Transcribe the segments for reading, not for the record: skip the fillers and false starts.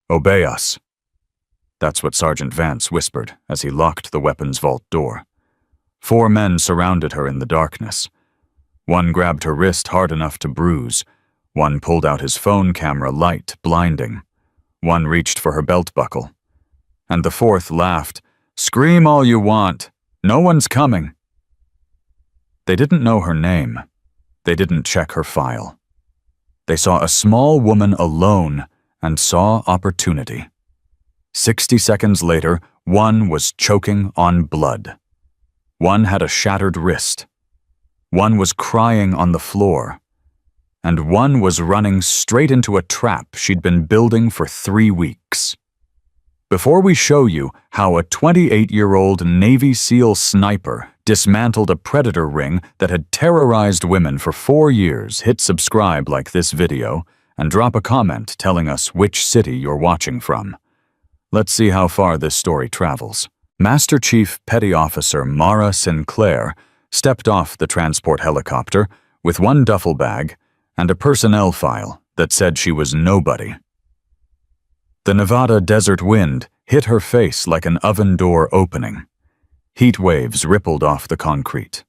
Obey us. That's what Sergeant Vance whispered as he locked the weapons vault door. 4 men surrounded her in the darkness. One grabbed her wrist hard enough to bruise. One pulled out his phone camera, light blinding. One reached for her belt buckle. And the 4th laughed. "Scream all you want. No one's coming." They didn't know her name. They didn't check her file. They saw a small woman alone and saw opportunity. 60 seconds later, one was choking on blood. One had a shattered wrist. One was crying on the floor. And one was running straight into a trap she'd been building for 3 weeks. Before we show you how a 28-year-old Navy SEAL sniper dismantled a predator ring that had terrorized women for 4 years, hit subscribe like this video and drop a comment telling us which city you're watching from. Let's see how far this story travels. Master Chief Petty Officer Mara Sinclair stepped off the transport helicopter with 1 duffel bag and a personnel file that said she was nobody. The Nevada desert wind hit her face like an oven door opening. Heat waves rippled off the concrete.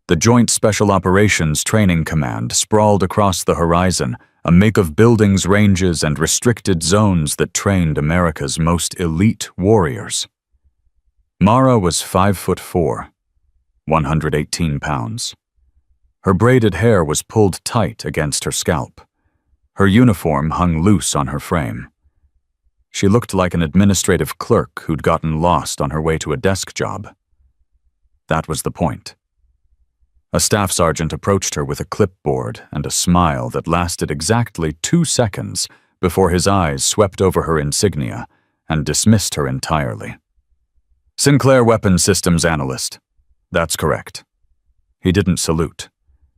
The Joint Special Operations Training Command sprawled across the horizon, a make of buildings, ranges, and restricted zones that trained America's most elite warriors. Mara was 5'4", 118 pounds. Her braided hair was pulled tight against her scalp. Her uniform hung loose on her frame. She looked like an administrative clerk who'd gotten lost on her way to a desk job. That was the point. A staff sergeant approached her with a clipboard and a smile that lasted exactly 2 seconds before his eyes swept over her insignia and dismissed her entirely. "Sinclair Weapons Systems Analyst." That's correct. He didn't salute,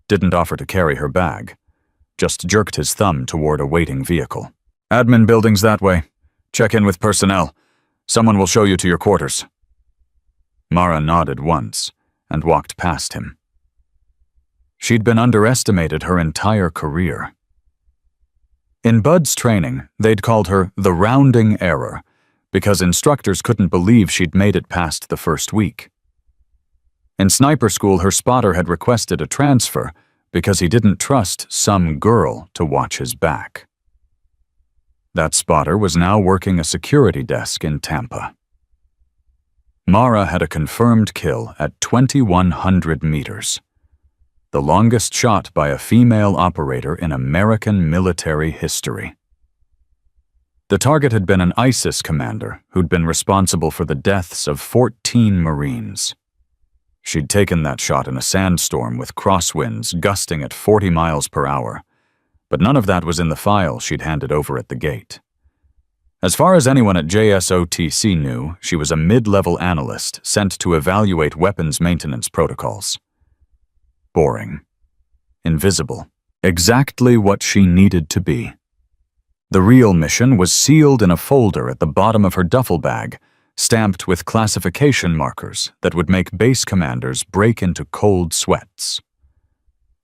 didn't offer to carry her bag, just jerked his thumb toward a waiting vehicle. "Admin building's that way. Check in with personnel. Someone will show you to your quarters." Mara nodded once and walked past him. She'd been underestimated her entire career. In Bud's training, they'd called her the rounding error because instructors couldn't believe she'd made it past the first week. In sniper school, her spotter had requested a transfer because he didn't trust some girl to watch his back. That spotter was now working a security desk in Tampa. Mara had a confirmed kill at 2,100 meters, the longest shot by a female operator in American military history. The target had been an ISIS commander who'd been responsible for the deaths of 14 Marines. She'd taken that shot in a sandstorm with crosswinds gusting at 40 miles per hour. But none of that was in the file she'd handed over at the gate. As far as anyone at JSOTC knew, she was a mid-level analyst sent to evaluate weapons maintenance protocols. Boring. Invisible. Exactly what she needed to be. The real mission was sealed in a folder at the bottom of her duffel bag, stamped with classification markers that would make base commanders break into cold sweats.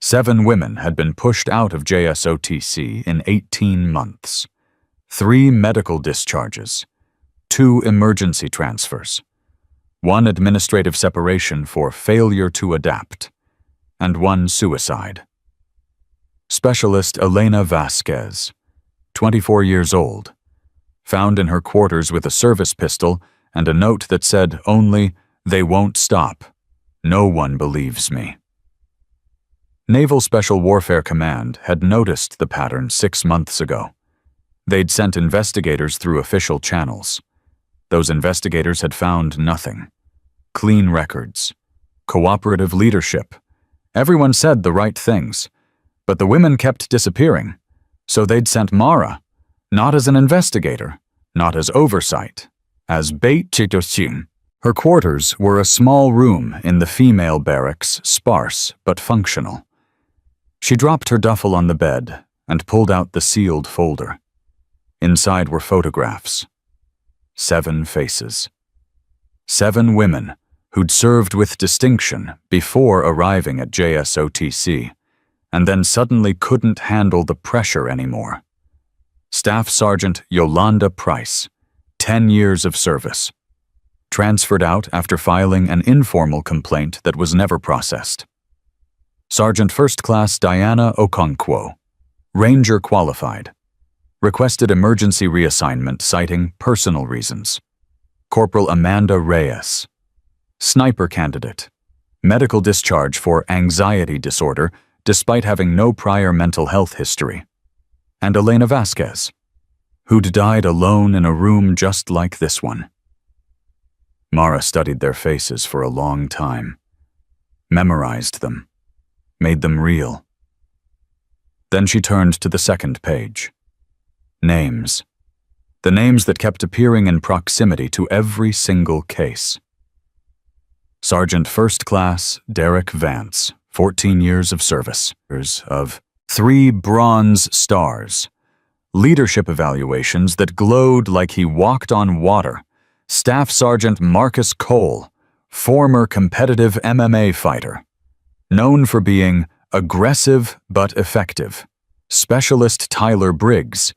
7 women had been pushed out of JSOTC in 18 months. 3 medical discharges, 2 emergency transfers, 1 administrative separation for failure to adapt, and 1 suicide. Specialist Elena Vasquez, 24 years old, found in her quarters with a service pistol and a note that said only, "They won't stop. No one believes me." Naval Special Warfare Command had noticed the pattern 6 months ago. They'd sent investigators through official channels. Those investigators had found nothing. Clean records. Cooperative leadership. Everyone said the right things. But the women kept disappearing. So they'd sent Mara, not as an investigator, not as oversight, as bait. Her quarters were a small room in the female barracks, sparse but functional. She dropped her duffel on the bed and pulled out the sealed folder. Inside were photographs. 7 faces. 7 women who'd served with distinction before arriving at JSOTC, and then suddenly couldn't handle the pressure anymore. Staff Sergeant Yolanda Price, 10 years of service. Transferred out after filing an informal complaint that was never processed. Sergeant First Class Diana Okonkwo, Ranger qualified. Requested emergency reassignment citing personal reasons. Corporal Amanda Reyes, sniper candidate. Medical discharge for anxiety disorder despite having no prior mental health history. And Elena Vasquez, who'd died alone in a room just like this one. Mara studied their faces for a long time, memorized them, made them real. Then she turned to the second page. Names. The names that kept appearing in proximity to every single case. Sergeant First Class Derek Vance, 14 years of service, of 3 bronze stars, leadership evaluations that glowed like he walked on water. Staff Sergeant Marcus Cole, former competitive MMA fighter, known for being aggressive but effective. Specialist Tyler Briggs,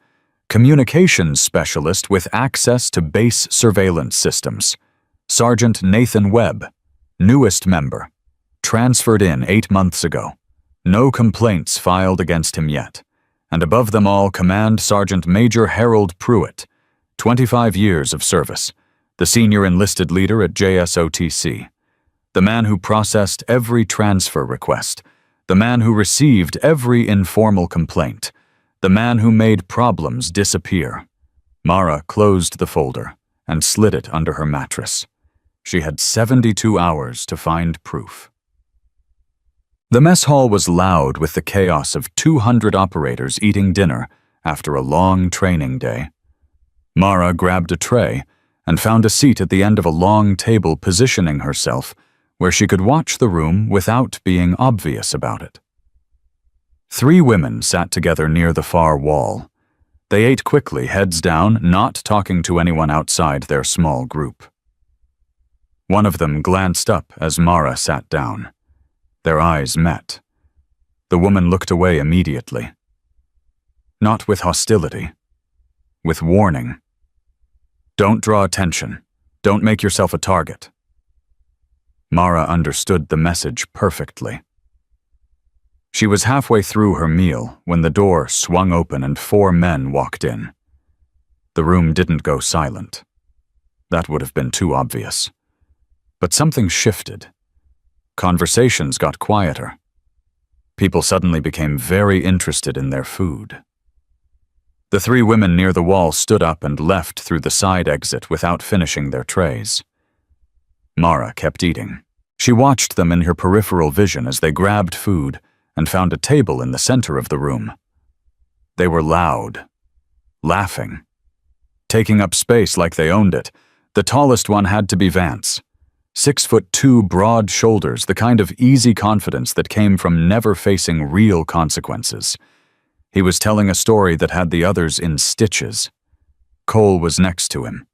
communications specialist with access to base surveillance systems. Sergeant Nathan Webb, newest member, transferred in 8 months ago. No complaints filed against him yet. And above them all, Command Sergeant Major Harold Pruitt, 25 years of service, the senior enlisted leader at JSOTC, the man who processed every transfer request, the man who received every informal complaint, the man who made problems disappear. Mara closed the folder and slid it under her mattress. She had 72 hours to find proof. The mess hall was loud with the chaos of 200 operators eating dinner after a long training day. Mara grabbed a tray and found a seat at the end of a long table, positioning herself where she could watch the room without being obvious about it. 3 women sat together near the far wall. They ate quickly, heads down, not talking to anyone outside their small group. One of them glanced up as Mara sat down. Their eyes met. The woman looked away immediately. Not with hostility, with warning. Don't draw attention. Don't make yourself a target. Mara understood the message perfectly. She was halfway through her meal when the door swung open and 4 men walked in. The room didn't go silent. That would have been too obvious. But something shifted. Conversations got quieter. People suddenly became very interested in their food. The 3 women near the wall stood up and left through the side exit without finishing their trays. Mara kept eating. She watched them in her peripheral vision as they grabbed food and found a table in the center of the room. They were loud, laughing, taking up space like they owned it. The tallest one had to be Vance. 6'2", broad shoulders, the kind of easy confidence that came from never facing real consequences. He was telling a story that had the others in stitches. Cole was next to him.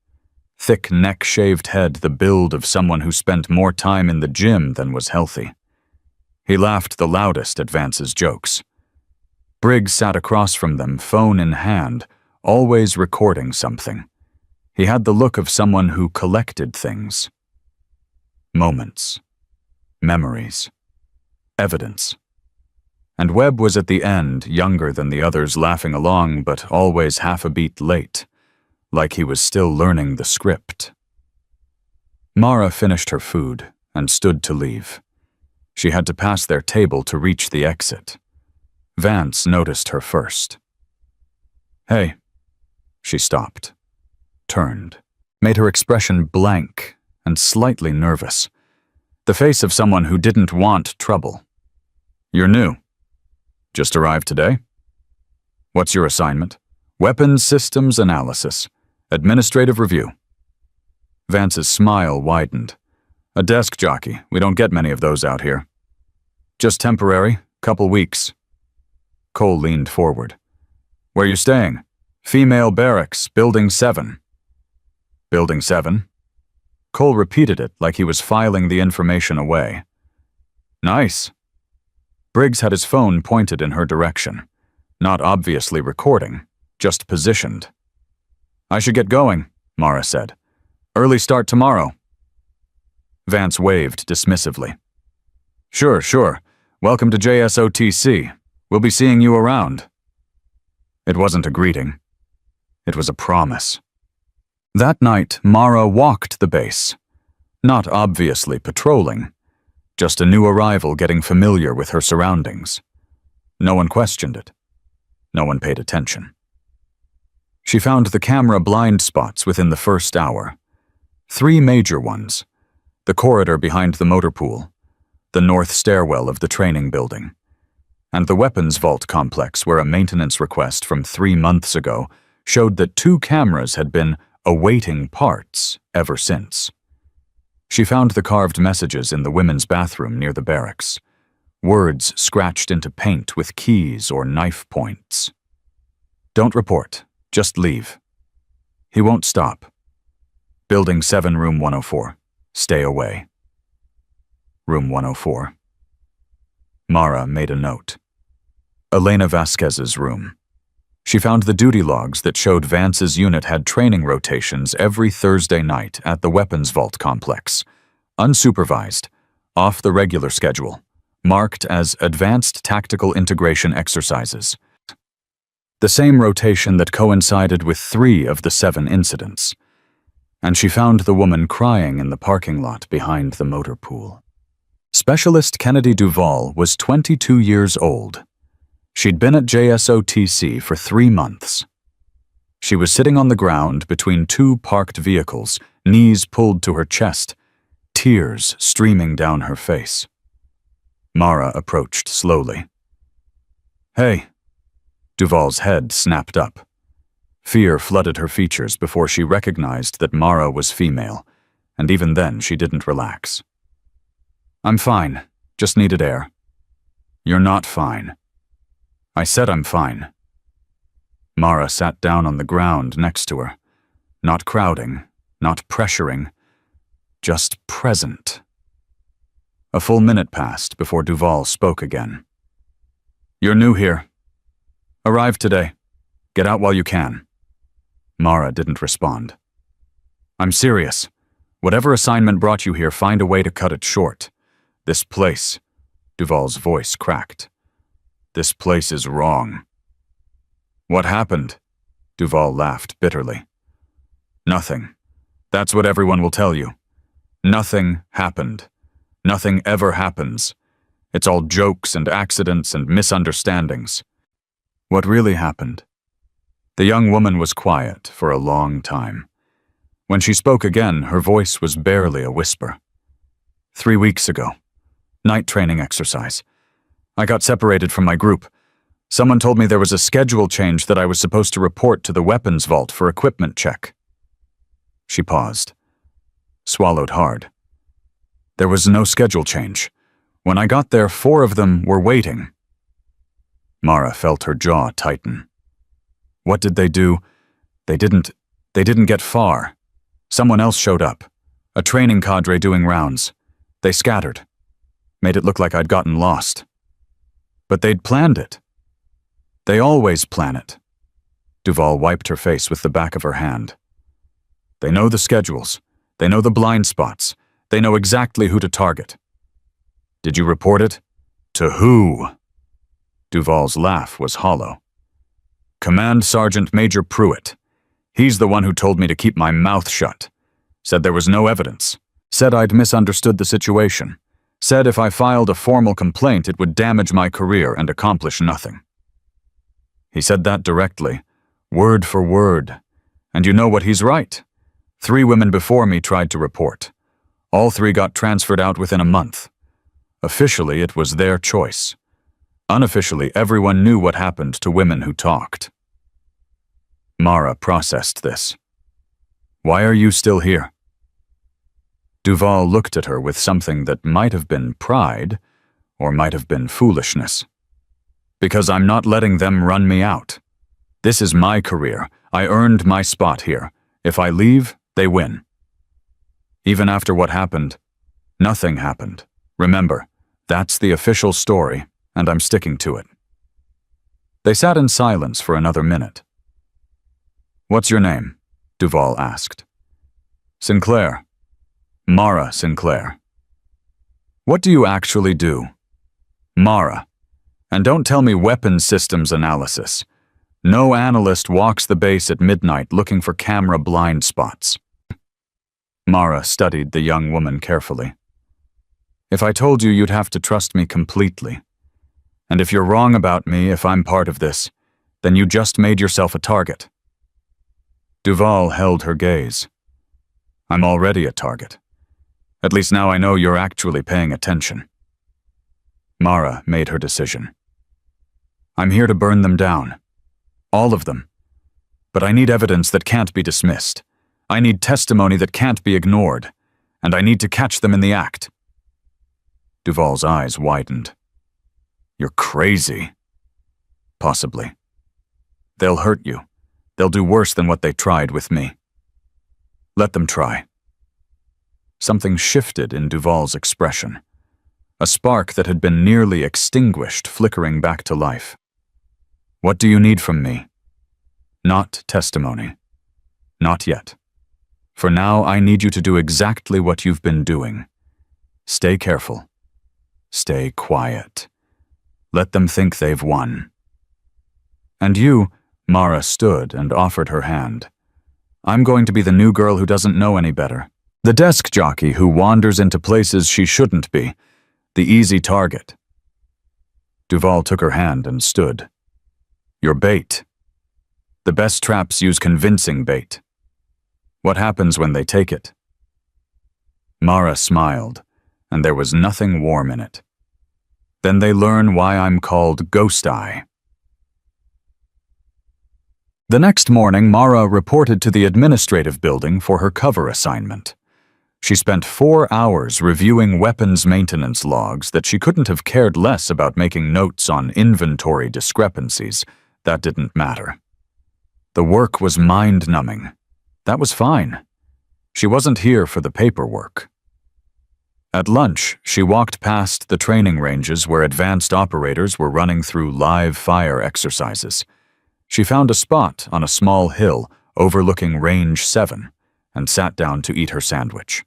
Thick neck-shaved head, the build of someone who spent more time in the gym than was healthy. He laughed the loudest at Vance's jokes. Briggs sat across from them, phone in hand, always recording something. He had the look of someone who collected things. Moments, memories, evidence. And Webb was at the end, younger than the others, laughing along, but always half a beat late, like he was still learning the script. Mara finished her food and stood to leave. She had to pass their table to reach the exit. Vance noticed her first. "Hey." She stopped, turned, made her expression blank and slightly nervous, the face of someone who didn't want trouble. "You're new. Just arrived today? What's your assignment?" "Weapons Systems Analysis. Administrative Review." Vance's smile widened. "A desk jockey. We don't get many of those out here." "Just temporary. Couple weeks." Cole leaned forward. "Where you staying?" "Female Barracks, Building 7. "Building 7? Cole repeated it like he was filing the information away. "Nice." Briggs had his phone pointed in her direction, not obviously recording, just positioned. "I should get going," Mara said. "Early start tomorrow." Vance waved dismissively. Sure. Welcome to JSOTC. We'll be seeing you around." It wasn't a greeting. It was a promise. That night, Mara walked the base, not obviously patrolling, just a new arrival getting familiar with her surroundings. No one questioned it. No one paid attention. She found the camera blind spots within the first hour. 3 major ones: the corridor behind the motor pool, the north stairwell of the training building, and the weapons vault complex where a maintenance request from 3 months ago showed that 2 cameras had been awaiting parts ever since. She found the carved messages in the women's bathroom near the barracks, words scratched into paint with keys or knife points. "Don't report, just leave. He won't stop. Building 7, room 104. Stay away." Room 104. Mara made a note. Elena Vasquez's room. She found the duty logs that showed Vance's unit had training rotations every Thursday night at the weapons vault complex, unsupervised, off the regular schedule, marked as Advanced Tactical Integration Exercises. The same rotation that coincided with 3 of the 7 incidents. And she found the woman crying in the parking lot behind the motor pool. Specialist Kennedy Duvall was 22 years old. She'd been at JSOTC for 3 months. She was sitting on the ground between 2 parked vehicles, knees pulled to her chest, tears streaming down her face. Mara approached slowly. "Hey." Duvall's head snapped up. Fear flooded her features before she recognized that Mara was female, and even then she didn't relax. "I'm fine, just needed air." "You're not fine." "I said I'm fine." Mara sat down on the ground next to her, not crowding, not pressuring, just present. A full minute passed before Duvall spoke again. "You're new here. Arrived today. Get out while you can." Mara didn't respond. "I'm serious. Whatever assignment brought you here, find a way to cut it short. This place," Duvall's voice cracked. "This place is wrong." "What happened?" Duvall laughed bitterly. "Nothing. That's what everyone will tell you. Nothing happened. Nothing ever happens. It's all jokes and accidents and misunderstandings." "What really happened?" The young woman was quiet for a long time. When she spoke again, her voice was barely a whisper. 3 weeks ago. Night training exercise. I got separated from my group. Someone told me there was a schedule change that I was supposed to report to the weapons vault for equipment check. She paused, swallowed hard. There was no schedule change. When I got there, 4 of them were waiting. Mara felt her jaw tighten. What did they do? They didn't get far. Someone else showed up. A training cadre doing rounds. They scattered. Made it look like I'd gotten lost. But they'd planned it. They always plan it. Duvall wiped her face with the back of her hand. They know the schedules. They know the blind spots. They know exactly who to target. Did you report it? To who? Duvall's laugh was hollow. Command Sergeant Major Pruitt. He's the one who told me to keep my mouth shut. Said there was no evidence. Said I'd misunderstood the situation. Said if I filed a formal complaint, it would damage my career and accomplish nothing. He said that directly, word for word. And you know what, he's right. 3 women before me tried to report. All 3 got transferred out within a month. Officially, it was their choice. Unofficially, everyone knew what happened to women who talked. Mara processed this. Why are you still here? Duvall looked at her with something that might have been pride, or might have been foolishness. Because I'm not letting them run me out. This is my career. I earned my spot here. If I leave, they win. Even after what happened, nothing happened. Remember, that's the official story, and I'm sticking to it. They sat in silence for another minute. What's your name? Duval asked. Sinclair. Mara Sinclair. What do you actually do? Mara. And don't tell me weapons systems analysis. No analyst walks the base at midnight looking for camera blind spots. Mara studied the young woman carefully. If I told you, you'd have to trust me completely. And if you're wrong about me, if I'm part of this, then you just made yourself a target. Duval held her gaze. I'm already a target. At least now I know you're actually paying attention. Mara made her decision. I'm here to burn them down. All of them. But I need evidence that can't be dismissed. I need testimony that can't be ignored. And I need to catch them in the act. Duval's eyes widened. You're crazy. Possibly. They'll hurt you. They'll do worse than what they tried with me. Let them try. Something shifted in Duval's expression. A spark that had been nearly extinguished flickering back to life. What do you need from me? Not testimony. Not yet. For now, I need you to do exactly what you've been doing. Stay careful. Stay quiet. Let them think they've won. And you, Mara stood and offered her hand. I'm going to be the new girl who doesn't know any better. The desk jockey who wanders into places she shouldn't be. The easy target. Duval took her hand and stood. You're bait. The best traps use convincing bait. What happens when they take it? Mara smiled, and there was nothing warm in it. Then they learn why I'm called Ghost Eye. The next morning, Mara reported to the administrative building for her cover assignment. She spent 4 hours reviewing weapons maintenance logs that she couldn't have cared less about making notes on inventory discrepancies. That didn't matter. The work was mind-numbing. That was fine. She wasn't here for the paperwork. At lunch, she walked past the training ranges where advanced operators were running through live fire exercises. She found a spot on a small hill overlooking Range 7 and sat down to eat her sandwich.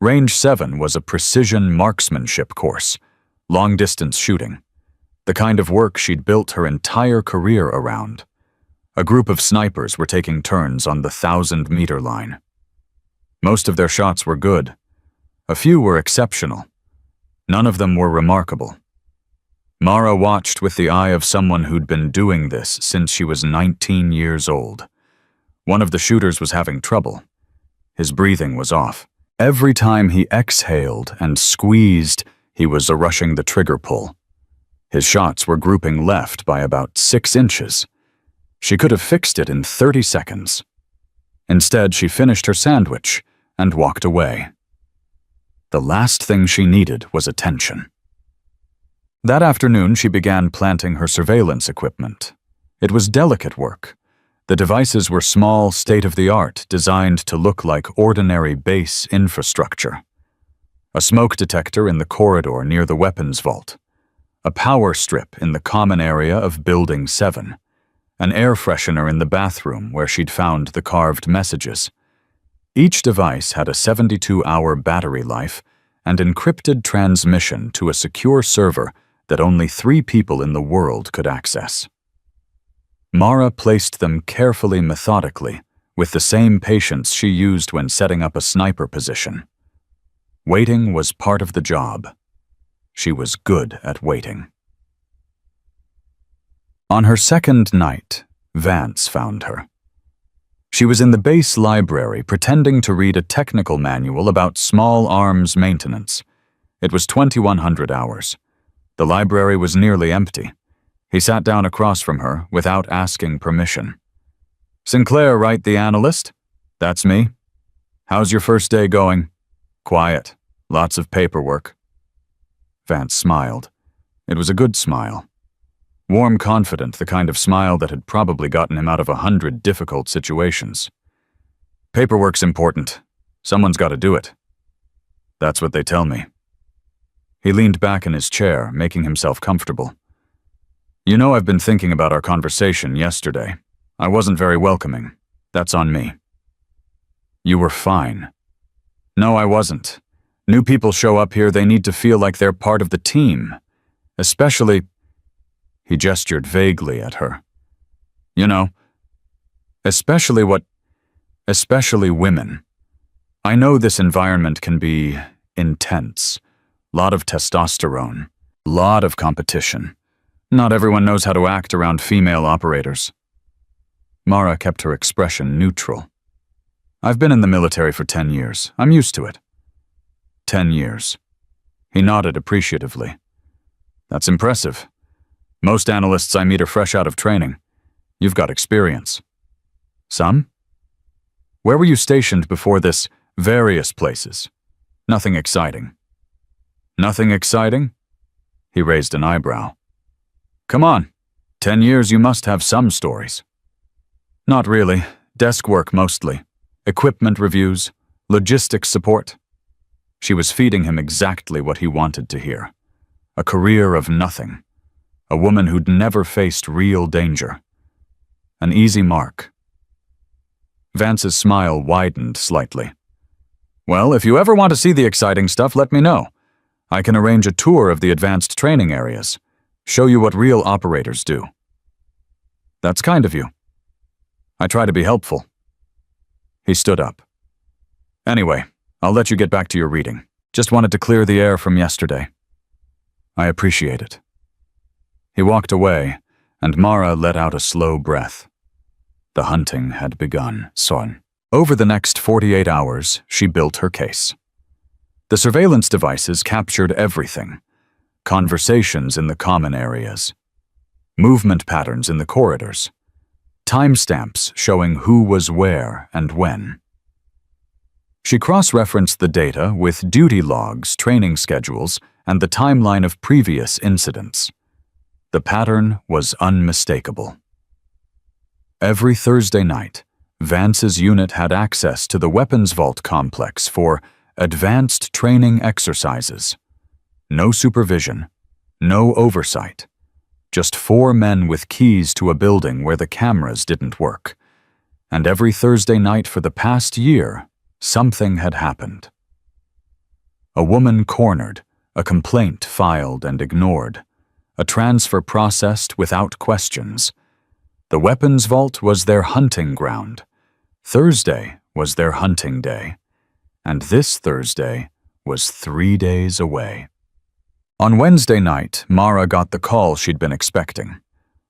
Range 7 was a precision marksmanship course, long-distance shooting, the kind of work she'd built her entire career around. A group of snipers were taking turns on the 1,000-meter line. Most of their shots were good. A few were exceptional. None of them were remarkable. Mara watched with the eye of someone who'd been doing this since she was 19 years old. One of the shooters was having trouble. His breathing was off. Every time he exhaled and squeezed, he was rushing the trigger pull. His shots were grouping left by about 6 inches. She could have fixed it in 30 seconds. Instead, she finished her sandwich and walked away. The last thing she needed was attention. That afternoon, she began planting her surveillance equipment. It was delicate work. The devices were small, state-of-the-art, designed to look like ordinary base infrastructure. A smoke detector in the corridor near the weapons vault. A power strip in the common area of Building 7. An air freshener in the bathroom where she'd found the carved messages. Each device had a 72-hour battery life and encrypted transmission to a secure server that only 3 people in the world could access. Mara placed them carefully, methodically, with the same patience she used when setting up a sniper position. Waiting was part of the job. She was good at waiting. On her second night, Vance found her. She was in the base library pretending to read a technical manual about small arms maintenance. It was 2100 hours. The library was nearly empty. He sat down across from her without asking permission. Sinclair, right, the analyst? That's me. How's your first day going? Quiet. Lots of paperwork. Vance smiled. It was a good smile. Warm, confident, the kind of smile that had probably gotten him out of 100 difficult situations. Paperwork's important. Someone's got to do it. That's what they tell me. He leaned back in his chair, making himself comfortable. You know, I've been thinking about our conversation yesterday. I wasn't very welcoming. That's on me. You were fine. No, I wasn't. New people show up here, they need to feel like they're part of the team. Especially... He gestured vaguely at her. You know, especially women. I know this environment can be intense. Lot of testosterone. Lot of competition. Not everyone knows how to act around female operators. Mara kept her expression neutral. I've been in the military for 10 years. I'm used to it. 10 years. He nodded appreciatively. That's impressive. Most analysts I meet are fresh out of training. You've got experience. Some? Where were you stationed before this? Various places. Nothing exciting. Nothing exciting? He raised an eyebrow. Come on. 10 years, you must have some stories. Not really. Desk work mostly. Equipment reviews. Logistics support. She was feeding him exactly what he wanted to hear. A career of nothing. A woman who'd never faced real danger. An easy mark. Vance's smile widened slightly. Well, if you ever want to see the exciting stuff, let me know. I can arrange a tour of the advanced training areas. Show you what real operators do. That's kind of you. I try to be helpful. He stood up. Anyway, I'll let you get back to your reading. Just wanted to clear the air from yesterday. I appreciate it. He walked away, and Mara let out a slow breath. The hunting had begun, son. Over the next 48 hours, she built her case. The surveillance devices captured everything. Conversations in the common areas. Movement patterns in the corridors. Timestamps showing who was where and when. She cross-referenced the data with duty logs, training schedules, and the timeline of previous incidents. The pattern was unmistakable. Every Thursday night, Vance's unit had access to the weapons vault complex for advanced training exercises. No supervision, no oversight. Just 4 men with keys to a building where the cameras didn't work. And every Thursday night for the past year, something had happened. A woman cornered, a complaint filed and ignored, a transfer processed without questions. The weapons vault was their hunting ground. Thursday was their hunting day. And this Thursday was 3 days away. On Wednesday night, Mara got the call she'd been expecting.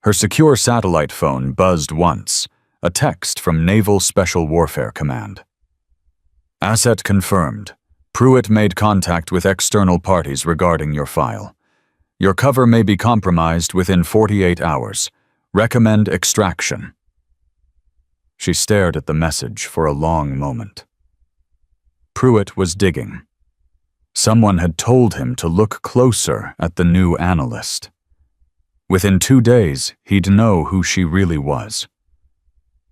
Her secure satellite phone buzzed once, a text from Naval Special Warfare Command. Asset confirmed. Pruitt made contact with external parties regarding your file. Your cover may be compromised within 48 hours. Recommend extraction. She stared at the message for a long moment. Pruitt was digging. Someone had told him to look closer at the new analyst. Within 2 days, he'd know who she really was.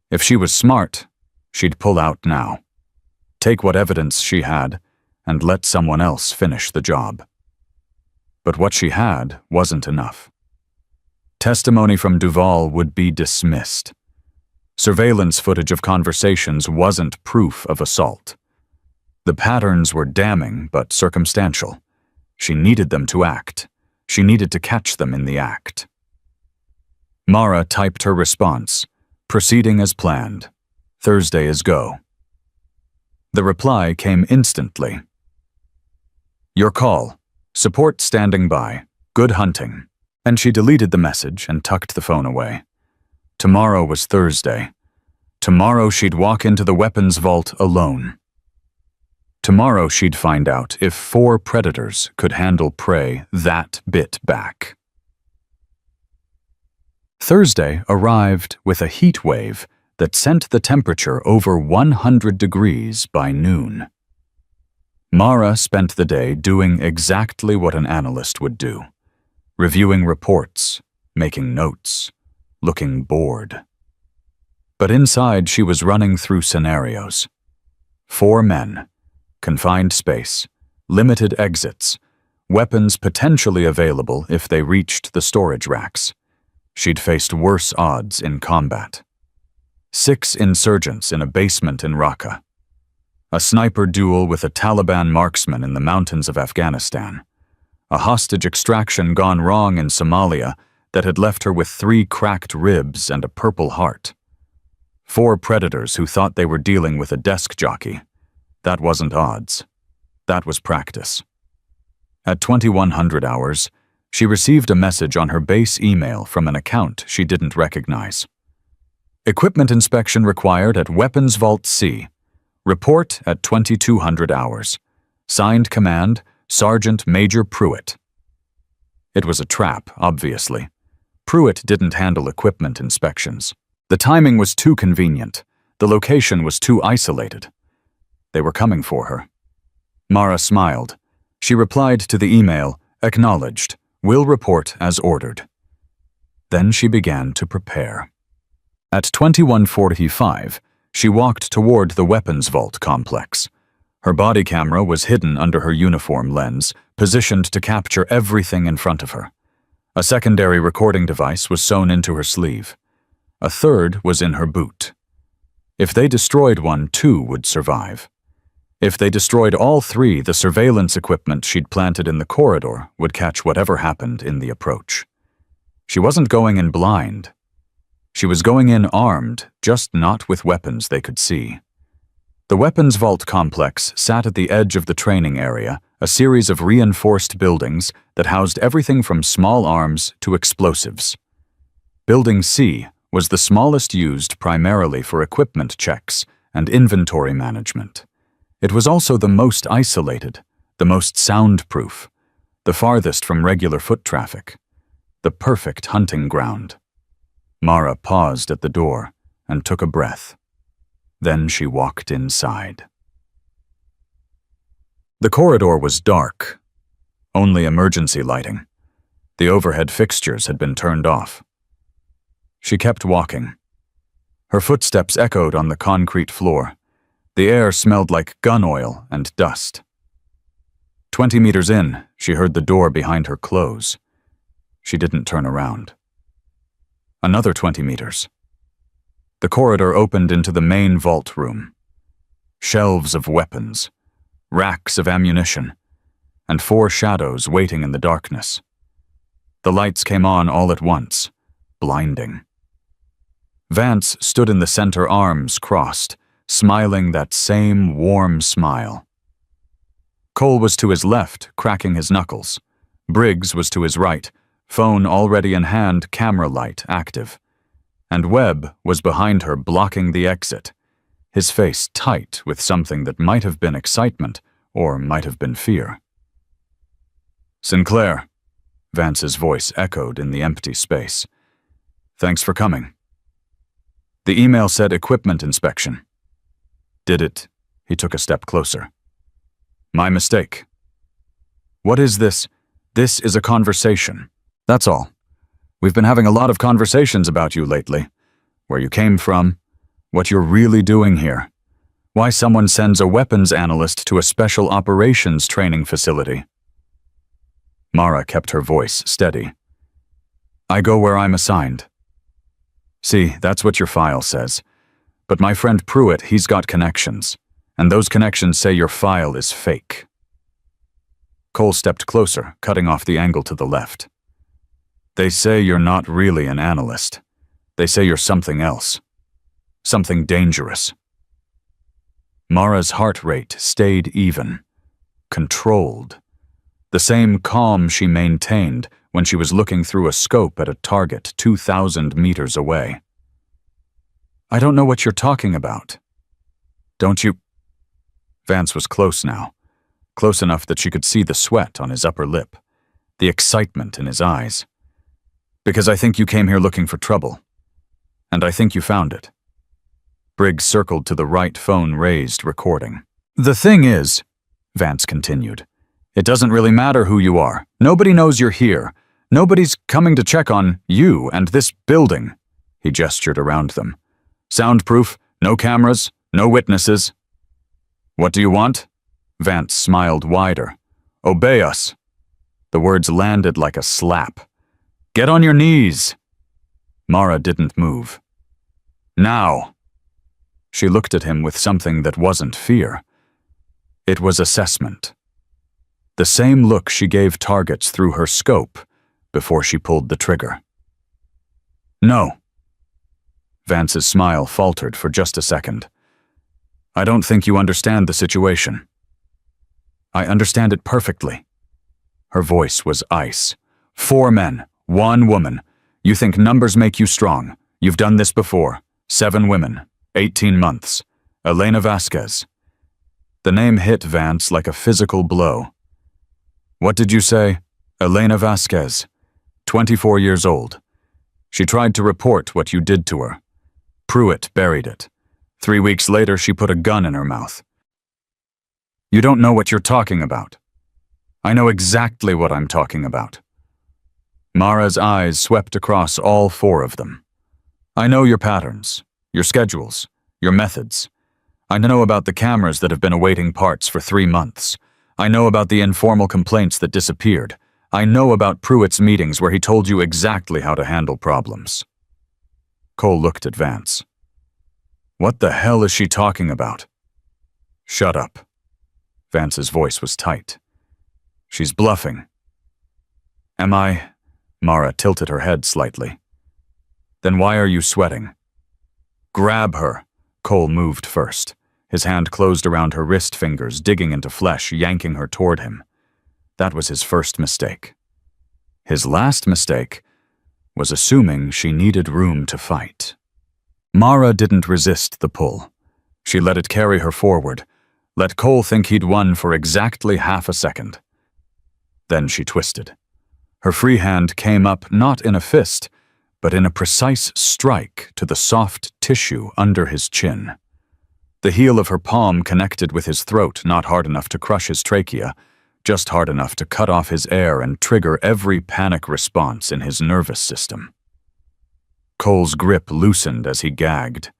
If she was smart, she'd pull out now. Take what evidence she had, and let someone else finish the job. But what she had wasn't enough. Testimony from Duval would be dismissed. Surveillance footage of conversations wasn't proof of assault. The patterns were damning but circumstantial. She needed them to act. She needed to catch them in the act. Mara typed her response, proceeding as planned. Thursday is go. The reply came instantly. Your call. Support standing by. Good hunting. And she deleted the message and tucked the phone away. Tomorrow was Thursday. Tomorrow she'd walk into the weapons vault alone. Tomorrow she'd find out if 4 predators could handle prey that bit back. Thursday arrived with a heat wave that sent the temperature over 100 degrees by noon. Mara spent the day doing exactly what an analyst would do. Reviewing reports, making notes, looking bored. But inside she was running through scenarios. 4 men. Confined space, limited exits, weapons potentially available if they reached the storage racks. She'd faced worse odds in combat. 6 insurgents in a basement in Raqqa. A sniper duel with a Taliban marksman in the mountains of Afghanistan. A hostage extraction gone wrong in Somalia that had left her with 3 cracked ribs and a purple heart. 4 predators who thought they were dealing with a desk jockey. That wasn't odds. That was practice. At 2100 hours, she received a message on her base email from an account she didn't recognize. Equipment inspection required at Weapons Vault C. Report at 2200 hours. Signed command, Sergeant Major Pruitt. It was a trap, obviously. Pruitt didn't handle equipment inspections. The timing was too convenient. The location was too isolated. They were coming for her. Mara smiled. She replied to the email, acknowledged, will report as ordered. Then she began to prepare. At 2145, she walked toward the weapons vault complex. Her body camera was hidden under her uniform lens, positioned to capture everything in front of her. A secondary recording device was sewn into her sleeve. A third was in her boot. If they destroyed one, 2 would survive. If they destroyed all 3, the surveillance equipment she'd planted in the corridor would catch whatever happened in the approach. She wasn't going in blind. She was going in armed, just not with weapons they could see. The weapons vault complex sat at the edge of the training area, a series of reinforced buildings that housed everything from small arms to explosives. Building C was the smallest, used primarily for equipment checks and inventory management. It was also the most isolated, the most soundproof, the farthest from regular foot traffic, the perfect hunting ground. Mara paused at the door and took a breath. Then she walked inside. The corridor was dark. Only emergency lighting. The overhead fixtures had been turned off. She kept walking. Her footsteps echoed on the concrete floor. The air smelled like gun oil and dust. 20 meters in, she heard the door behind her close. She didn't turn around. Another 20 meters. The corridor opened into the main vault room. Shelves of weapons, racks of ammunition, and 4 shadows waiting in the darkness. The lights came on all at once, blinding. Vance stood in the center, arms crossed, smiling that same warm smile. Cole was to his left, cracking his knuckles. Briggs was to his right, phone already in hand, camera light active. And Webb was behind her, blocking the exit, his face tight with something that might have been excitement or might have been fear. "Sinclair," Vance's voice echoed in the empty space. "Thanks for coming." The email said equipment inspection. "Did it?" He took a step closer. "My mistake." "What is this?" "This is a conversation. That's all. We've been having a lot of conversations about you lately. Where you came from, what you're really doing here, why someone sends a weapons analyst to a special operations training facility." Mara kept her voice steady. "I go where I'm assigned." "See, that's what your file says. But my friend Pruitt, he's got connections, and those connections say your file is fake." Cole stepped closer, cutting off the angle to the left. "They say you're not really an analyst. They say you're something else. Something dangerous." Mara's heart rate stayed even, controlled. The same calm she maintained when she was looking through a scope at a target 2,000 meters away. "I don't know what you're talking about." "Don't you—" Vance was close now, close enough that she could see the sweat on his upper lip, the excitement in his eyes. "Because I think you came here looking for trouble. And I think you found it." Briggs circled to the right, phone raised, recording. "The thing is," Vance continued, "it doesn't really matter who you are. Nobody knows you're here. Nobody's coming to check on you and this building." He gestured around them. "Soundproof, no cameras, no witnesses." "What do you want?" Vance smiled wider. "Obey us." The words landed like a slap. "Get on your knees." Mara didn't move. "Now." She looked at him with something that wasn't fear. It was assessment. The same look she gave targets through her scope before she pulled the trigger. No. Vance's smile faltered for just a second. I don't think you understand the situation. I understand it perfectly. Her voice was ice. 4 men, 1 woman. You think numbers make you strong. You've done this before. 7 women, 18 months. Elena Vasquez. The name hit Vance like a physical blow. What did you say? Elena Vasquez. 24 years old. She tried to report what you did to her. Pruitt buried it. 3 weeks later, she put a gun in her mouth. You don't know what you're talking about. I know exactly what I'm talking about. Mara's eyes swept across all 4 of them. I know your patterns, your schedules, your methods. I know about the cameras that have been awaiting parts for 3 months. I know about the informal complaints that disappeared. I know about Pruitt's meetings where he told you exactly how to handle problems. Cole looked at Vance. What the hell is she talking about? Shut up. Vance's voice was tight. She's bluffing. Am I? Mara tilted her head slightly. Then why are you sweating? Grab her. Cole moved first. His hand closed around her wrist fingers, digging into flesh, yanking her toward him. That was his first mistake. His last mistake was assuming she needed room to fight. Mara didn't resist the pull. She let it carry her forward, let Cole think he'd won for exactly half a second. Then she twisted. Her free hand came up not in a fist, but in a precise strike to the soft tissue under his chin. The heel of her palm connected with his throat, not hard enough to crush his trachea, just hard enough to cut off his air and trigger every panic response in his nervous system. Cole's grip loosened as he gagged.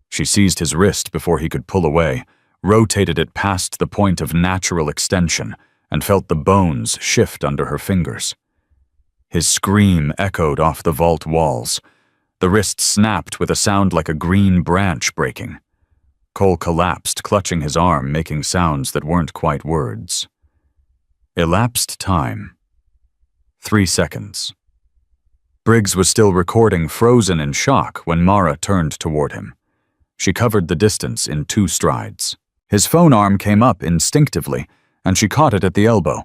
She seized his wrist before he could pull away, rotated it past the point of natural extension, and felt the bones shift under her fingers. His scream echoed off the vault walls. The wrist snapped with a sound like a green branch breaking. Cole collapsed, clutching his arm, making sounds that weren't quite words. Elapsed time. 3 seconds. Briggs was still recording, frozen in shock, when Mara turned toward him. She covered the distance in 2 strides. His phone arm came up instinctively, and she caught it at the elbow,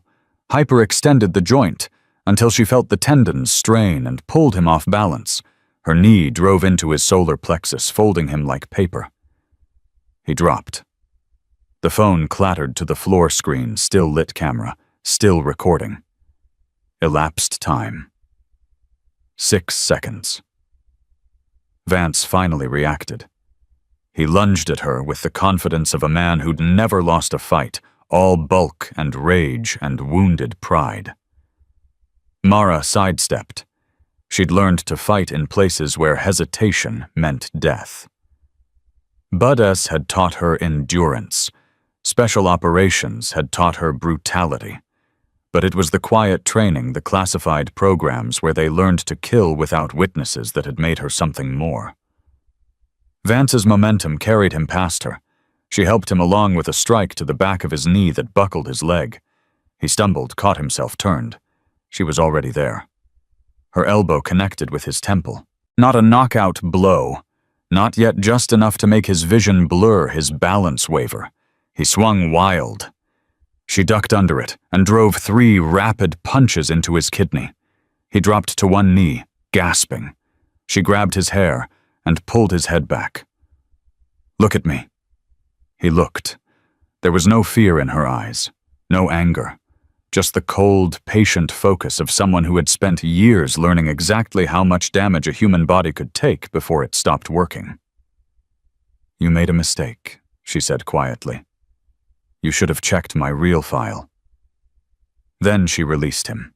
hyperextended the joint, until she felt the tendons strain and pulled him off balance. Her knee drove into his solar plexus, folding him like paper. He dropped. The phone clattered to the floor screen, still lit camera, still recording. Elapsed time. 6 seconds. Vance finally reacted. He lunged at her with the confidence of a man who'd never lost a fight, all bulk and rage and wounded pride. Mara sidestepped. She'd learned to fight in places where hesitation meant death. Bud S. had taught her endurance. Special operations had taught her brutality. But it was the quiet training, the classified programs where they learned to kill without witnesses that had made her something more. Vance's momentum carried him past her. She helped him along with a strike to the back of his knee that buckled his leg. He stumbled, caught himself, turned. She was already there. Her elbow connected with his temple. Not a knockout blow. Not yet just enough to make his vision blur, his balance waver. He swung wild. She ducked under it and drove 3 rapid punches into his kidney. He dropped to one knee, gasping. She grabbed his hair and pulled his head back. Look at me. He looked. There was no fear in her eyes, no anger, just the cold, patient focus of someone who had spent years learning exactly how much damage a human body could take before it stopped working. You made a mistake, she said quietly. You should have checked my real file. Then she released him.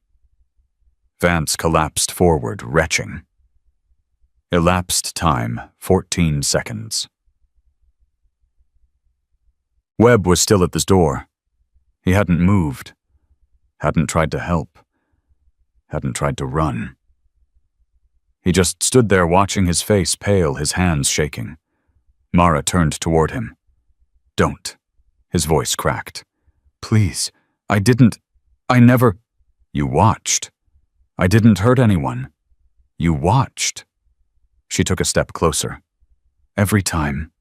Vance collapsed forward, retching. Elapsed time, 14 seconds. Webb was still at the door. He hadn't moved, hadn't tried to help, hadn't tried to run. He just stood there watching his face pale, his hands shaking. Mara turned toward him. "Don't." His voice cracked. "Please, I never—" "You watched. I didn't hurt anyone. You watched." She took a step closer. "Every time.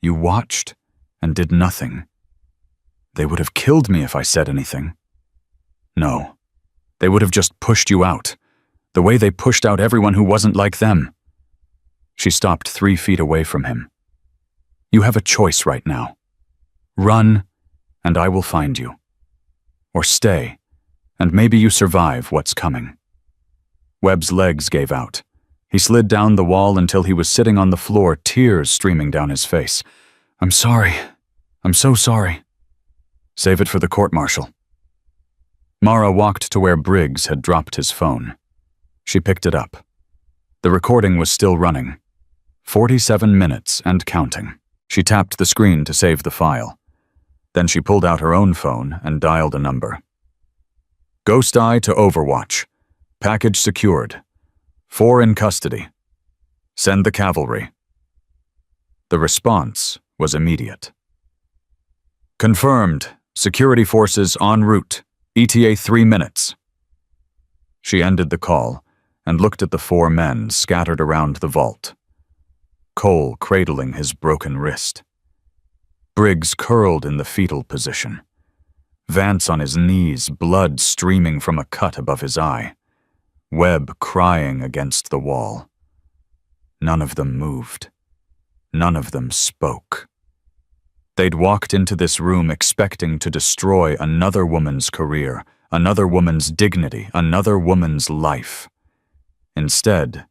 You watched and did nothing. They would have killed me if I said anything." "No. They would have just pushed you out, the way they pushed out everyone who wasn't like them." She stopped 3 feet away from him. "You have a choice right now. Run, and I will find you. Or stay, and maybe you survive what's coming." Webb's legs gave out. He slid down the wall until he was sitting on the floor, tears streaming down his face. "I'm sorry. I'm so sorry." "Save it for the court-martial." Mara walked to where Briggs had dropped his phone. She picked it up. The recording was still running. 47 minutes and counting. She tapped the screen to save the file. Then she pulled out her own phone and dialed a number. "Ghost Eye to Overwatch. Package secured. 4 in custody. Send the cavalry." The response was immediate. "Confirmed. Security forces en route. ETA 3 minutes." She ended the call and looked at the 4 men scattered around the vault. Cole cradling his broken wrist. Briggs curled in the fetal position. Vance on his knees, blood streaming from a cut above his eye. Webb crying against the wall. None of them moved. None of them spoke. They'd walked into this room expecting to destroy another woman's career, another woman's dignity, another woman's life. Instead,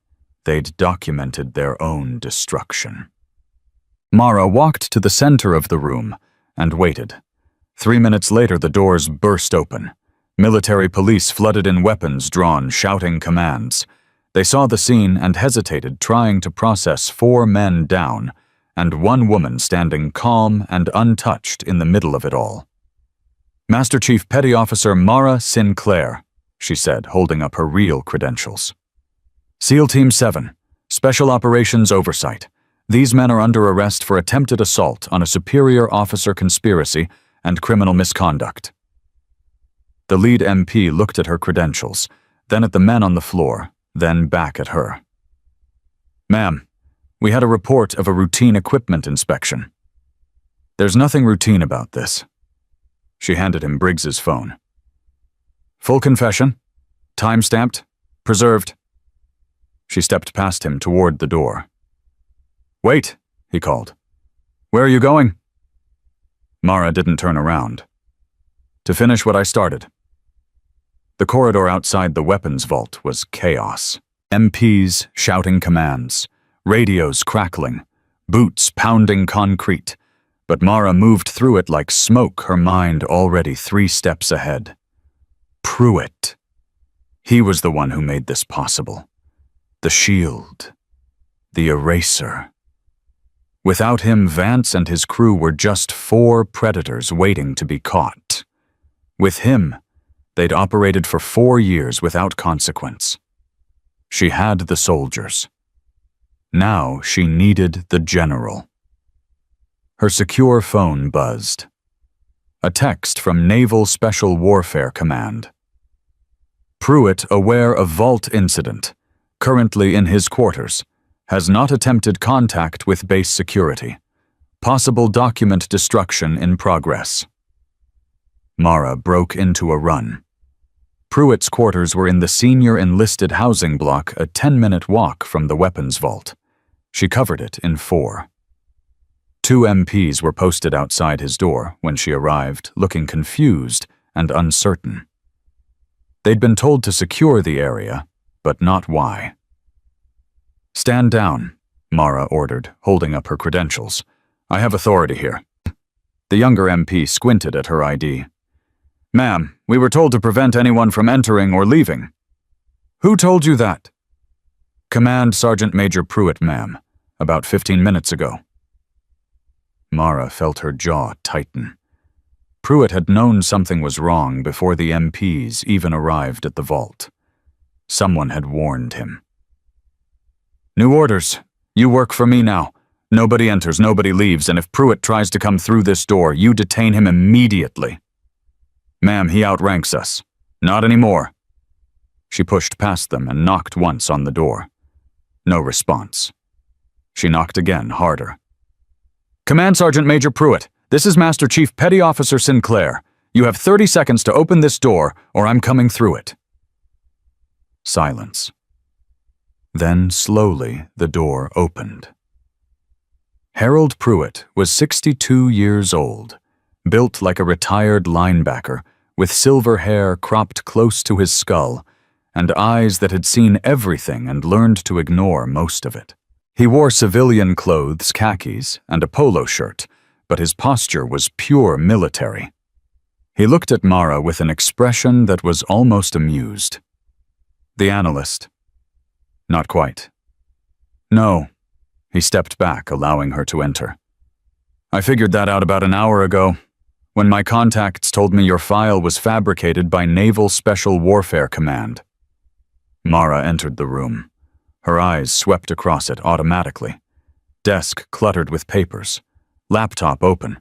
they'd documented their own destruction. Mara walked to the center of the room and waited. 3 minutes later, the doors burst open. Military police flooded in, weapons drawn, shouting commands. They saw the scene and hesitated, trying to process 4 men down, and 1 woman standing calm and untouched in the middle of it all. "Master Chief Petty Officer Mara Sinclair," she said, holding up her real credentials. "SEAL Team 7, Special Operations Oversight. These men are under arrest for attempted assault on a superior officer conspiracy and criminal misconduct." The lead MP looked at her credentials, then at the men on the floor, then back at her. "Ma'am, we had a report of a routine equipment inspection." "There's nothing routine about this." She handed him Briggs's phone. "Full confession, time-stamped, preserved." She stepped past him toward the door. "Wait," he called. "Where are you going?" Mara didn't turn around. "To finish what I started." The corridor outside the weapons vault was chaos. MPs shouting commands, radios crackling, boots pounding concrete. But Mara moved through it like smoke, her mind already 3 steps ahead. Pruitt. He was the one who made this possible. The shield. The eraser. Without him, Vance and his crew were just 4 predators waiting to be caught. With him, they'd operated for 4 years without consequence. She had the soldiers. Now she needed the general. Her secure phone buzzed. A text from Naval Special Warfare Command. "Pruitt aware of vault incident. Currently in his quarters. Has not attempted contact with base security. Possible document destruction in progress." Mara broke into a run. Pruitt's quarters were in the senior enlisted housing block, a 10-minute walk from the weapons vault. She covered it in 4. 2 MPs were posted outside his door when she arrived, looking confused and uncertain. They'd been told to secure the area, but not why. "Stand down," Mara ordered, holding up her credentials. "I have authority here." The younger MP squinted at her ID. "Ma'am, we were told to prevent anyone from entering or leaving." "Who told you that?" "Command Sergeant Major Pruitt, ma'am, about 15 minutes ago." Mara felt her jaw tighten. Pruitt had known something was wrong before the MPs even arrived at the vault. Someone had warned him. "New orders. You work for me now. Nobody enters, nobody leaves, and if Pruitt tries to come through this door, you detain him immediately. Ma'am, he outranks us. Not anymore. She pushed past them and knocked once on the door. No response. She knocked again, harder. Command Sergeant Major Pruitt, this is Master Chief Petty Officer Sinclair. You have 30 seconds to open this door, or I'm coming through it. Silence. Then, slowly, the door opened. Harold Pruitt was 62 years old, built like a retired linebacker, with silver hair cropped close to his skull, and eyes that had seen everything and learned to ignore most of it. He wore civilian clothes, khakis, and a polo shirt, but his posture was pure military. He looked at Mara with an expression that was almost amused. The analyst. Not quite. No. He stepped back, allowing her to enter. I figured that out about an hour ago, when my contacts told me your file was fabricated by Naval Special Warfare Command. Mara entered the room. Her eyes swept across it automatically. Desk cluttered with papers. Laptop open.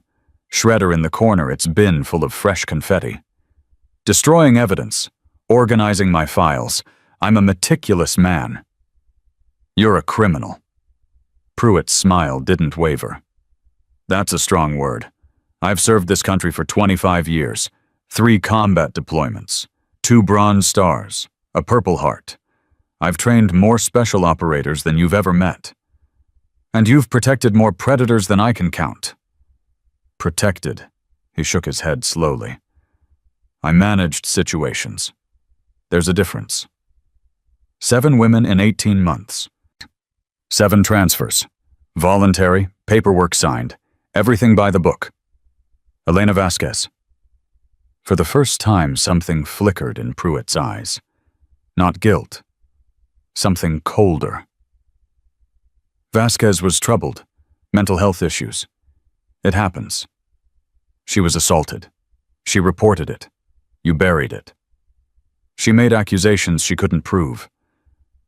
Shredder in the corner, its bin full of fresh confetti. Destroying evidence. Organizing my files. I'm a meticulous man. You're a criminal. Pruitt's smile didn't waver. That's a strong word. I've served this country for 25 years. 3 combat deployments. 2 Bronze Stars. A Purple Heart. I've trained more special operators than you've ever met. And you've protected more predators than I can count. Protected. He shook his head slowly. I managed situations. There's a difference. 7 women in 18 months. 7 transfers. Voluntary, paperwork signed. Everything by the book. Elena Vasquez. For the first time, something flickered in Pruitt's eyes. Not guilt. Something colder. Vasquez was troubled. Mental health issues. It happens. She was assaulted. She reported it. You buried it. She made accusations she couldn't prove.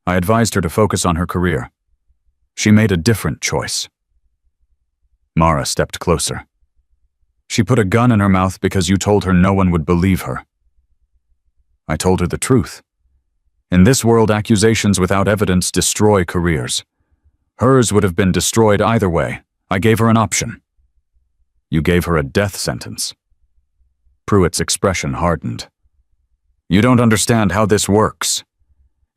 I advised her to focus on her career. She made a different choice. Mara stepped closer. She put a gun in her mouth because you told her no one would believe her. I told her the truth. In this world, accusations without evidence destroy careers. Hers would have been destroyed either way. I gave her an option. You gave her a death sentence. Pruitt's expression hardened. You don't understand how this works.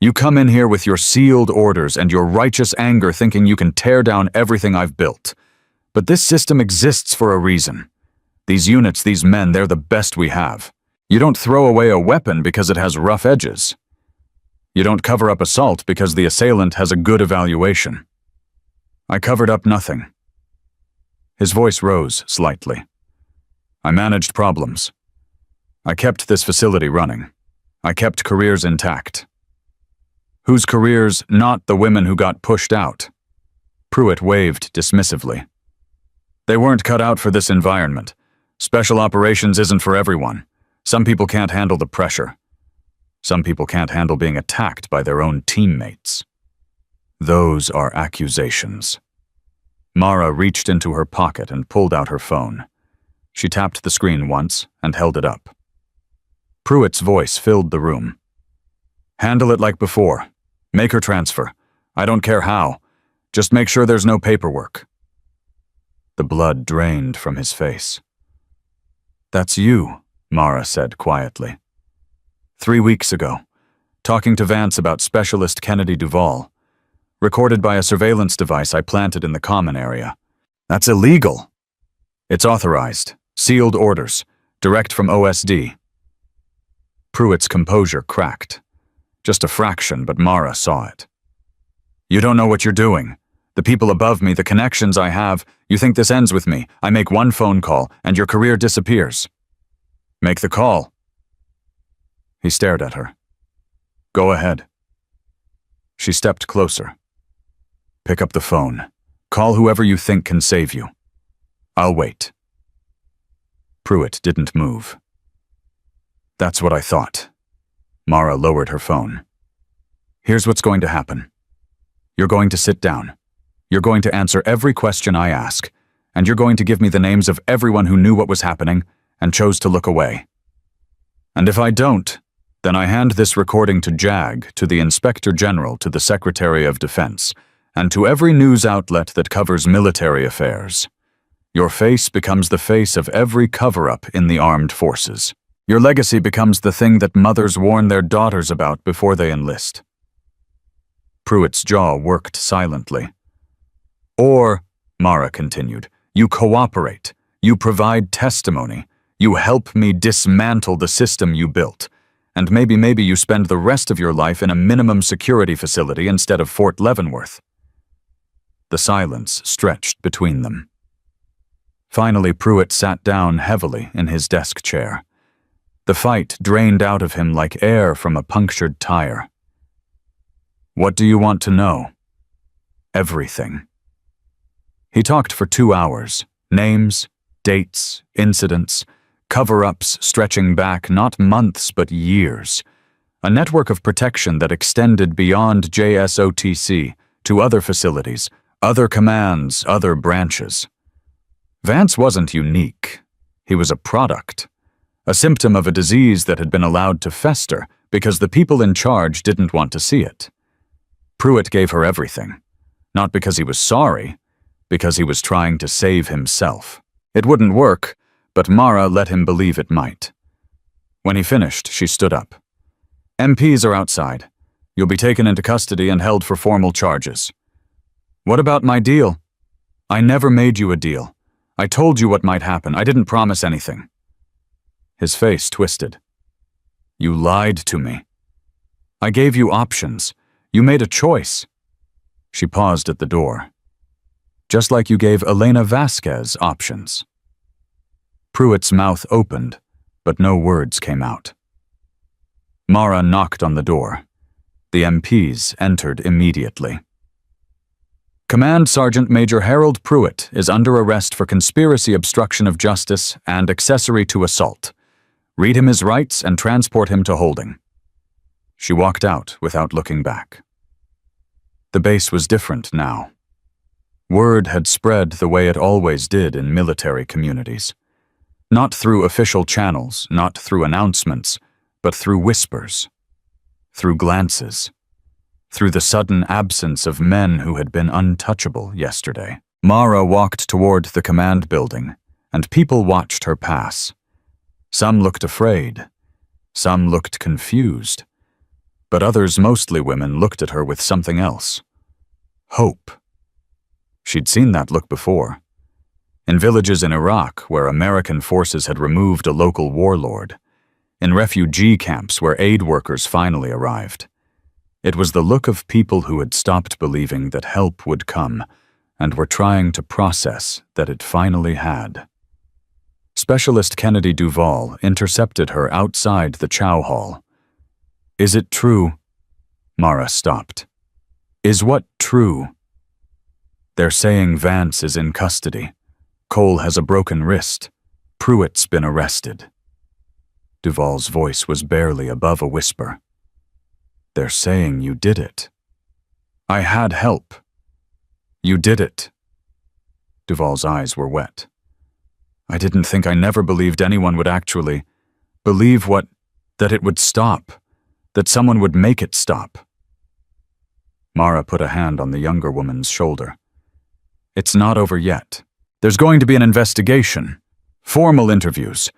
You come in here with your sealed orders and your righteous anger thinking you can tear down everything I've built. But this system exists for a reason. These units, these men, they're the best we have. You don't throw away a weapon because it has rough edges. You don't cover up assault because the assailant has a good evaluation. I covered up nothing. His voice rose slightly. I managed problems. I kept this facility running. I kept careers intact. Whose careers, not the women who got pushed out? Pruitt waved dismissively. They weren't cut out for this environment. Special operations isn't for everyone. Some people can't handle the pressure. Some people can't handle being attacked by their own teammates. Those are accusations. Mara reached into her pocket and pulled out her phone. She tapped the screen once and held it up. Pruitt's voice filled the room. Handle it like before. Make her transfer. I don't care how. Just make sure there's no paperwork. The blood drained from his face. That's you, Mara said quietly. 3 weeks ago, talking to Vance about Specialist Kennedy Duvall, recorded by a surveillance device I planted in the common area. That's illegal. It's authorized, sealed orders, direct from OSD. Pruitt's composure cracked. Just a fraction, but Mara saw it. You don't know what you're doing. The people above me, the connections I have, you think this ends with me. I make one phone call, and your career disappears. Make the call. He stared at her. Go ahead. She stepped closer. Pick up the phone. Call whoever you think can save you. I'll wait. Pruitt didn't move. That's what I thought. Mara lowered her phone. Here's what's going to happen. You're going to sit down. You're going to answer every question I ask, and you're going to give me the names of everyone who knew what was happening and chose to look away. And if I don't, then I hand this recording to JAG, to the Inspector General, to the Secretary of Defense, and to every news outlet that covers military affairs. Your face becomes the face of every cover-up in the armed forces. Your legacy becomes the thing that mothers warn their daughters about before they enlist. Pruitt's jaw worked silently. Or, Mara continued, you cooperate, you provide testimony, you help me dismantle the system you built, and maybe you spend the rest of your life in a minimum security facility instead of Fort Leavenworth. The silence stretched between them. Finally, Pruitt sat down heavily in his desk chair. The fight drained out of him like air from a punctured tire. What do you want to know? Everything. He talked for 2 hours. Names, dates, incidents, cover-ups stretching back not months but years. A network of protection that extended beyond JSOTC to other facilities, other commands, other branches. Vance wasn't unique. He was a product. A symptom of a disease that had been allowed to fester because the people in charge didn't want to see it. Pruitt gave her everything. Not because he was sorry, because he was trying to save himself. It wouldn't work, but Mara let him believe it might. When he finished, she stood up. MPs are outside. You'll be taken into custody and held for formal charges. What about my deal? I never made you a deal. I told you what might happen. I didn't promise anything. His face twisted. You lied to me. I gave you options. You made a choice. She paused at the door. Just like you gave Elena Vasquez options. Pruitt's mouth opened, but no words came out. Mara knocked on the door. The MPs entered immediately. Command Sergeant Major Harold Pruitt is under arrest for conspiracy, obstruction of justice, and accessory to assault. Read him his rights and transport him to holding. She walked out without looking back. The base was different now. Word had spread the way it always did in military communities. Not through official channels, not through announcements, but through whispers, through glances, through the sudden absence of men who had been untouchable yesterday. Mara walked toward the command building, and people watched her pass. Some looked afraid, some looked confused, but others, mostly women, looked at her with something else. Hope. She'd seen that look before. In villages in Iraq where American forces had removed a local warlord. In refugee camps where aid workers finally arrived. It was the look of people who had stopped believing that help would come and were trying to process that it finally had. Specialist Kennedy Duvall intercepted her outside the chow hall. Is it true? Mara stopped. Is what true? They're saying Vance is in custody. Cole has a broken wrist. Pruitt's been arrested. Duvall's voice was barely above a whisper. They're saying you did it. I had help. You did it. Duvall's eyes were wet. I didn't think, I never believed anyone would actually believe that it would stop, that someone would make it stop. Mara put a hand on the younger woman's shoulder. It's not over yet. There's going to be an investigation, formal interviews.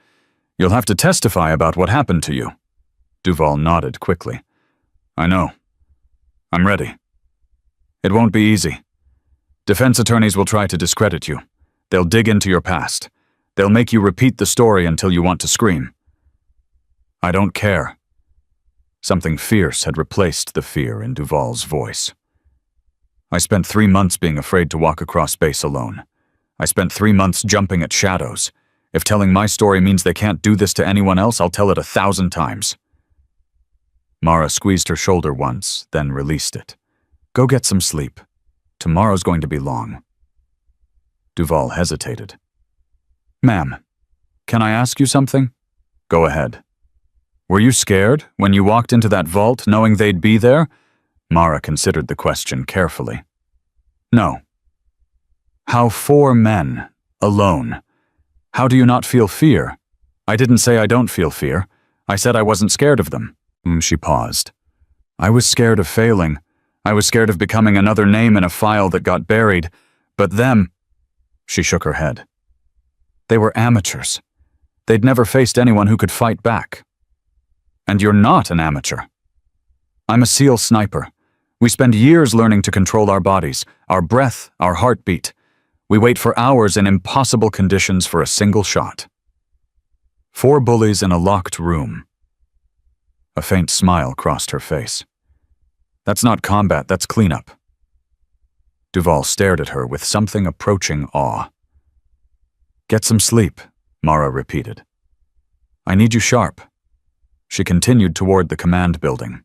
You'll have to testify about what happened to you. Duvall nodded quickly. I know. I'm ready. It won't be easy. Defense attorneys will try to discredit you. They'll dig into your past. They'll make you repeat the story until you want to scream. I don't care. Something fierce had replaced the fear in Duvall's voice. I spent 3 months being afraid to walk across base alone. I spent 3 months jumping at shadows. If telling my story means they can't do this to anyone else, I'll tell it 1,000 times. Mara squeezed her shoulder once, then released it. Go get some sleep. Tomorrow's going to be long. Duvall hesitated. Ma'am, can I ask you something? Go ahead. Were you scared when you walked into that vault knowing they'd be there? Mara considered the question carefully. No, How 4 men, alone? How do you not feel fear? I didn't say I don't feel fear. I said I wasn't scared of them. She paused. I was scared of failing. I was scared of becoming another name in a file that got buried. But them... She shook her head. They were amateurs. They'd never faced anyone who could fight back. And you're not an amateur. I'm a SEAL sniper. We spend years learning to control our bodies, our breath, our heartbeat. We wait for hours in impossible conditions for a single shot. 4 bullies in a locked room. A faint smile crossed her face. That's not combat, that's cleanup. Duval stared at her with something approaching awe. Get some sleep, Mara repeated. I need you sharp. She continued toward the command building.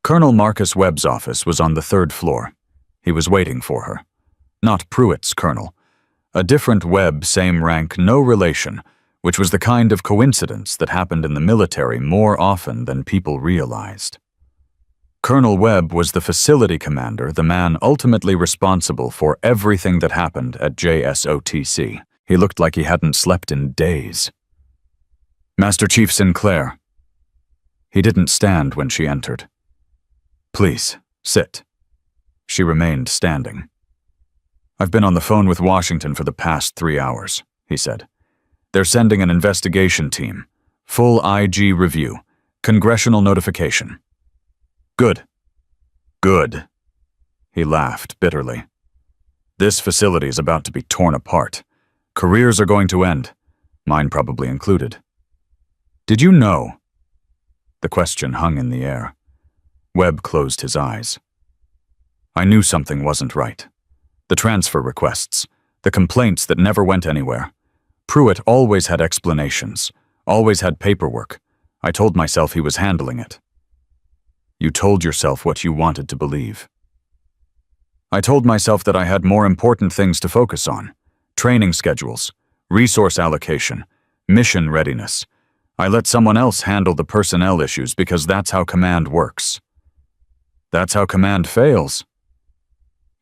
Colonel Marcus Webb's office was on the 3rd floor. He was waiting for her. Not Pruitt's colonel. A different Webb, same rank, no relation, which was the kind of coincidence that happened in the military more often than people realized. Colonel Webb was the facility commander, the man ultimately responsible for everything that happened at JSOTC. He looked like he hadn't slept in days. Master Chief Sinclair. He didn't stand when she entered. Please, sit. She remained standing. I've been on the phone with Washington for the past 3 hours, he said. They're sending an investigation team. Full IG review. Congressional notification. Good. Good. He laughed bitterly. This facility is about to be torn apart. Careers are going to end. Mine probably included. Did you know? The question hung in the air. Webb closed his eyes. I knew something wasn't right. The transfer requests, the complaints that never went anywhere. Pruitt always had explanations, always had paperwork. I told myself he was handling it. You told yourself what you wanted to believe. I told myself that I had more important things to focus on. Training schedules, resource allocation, mission readiness. I let someone else handle the personnel issues because that's how command works. That's how command fails.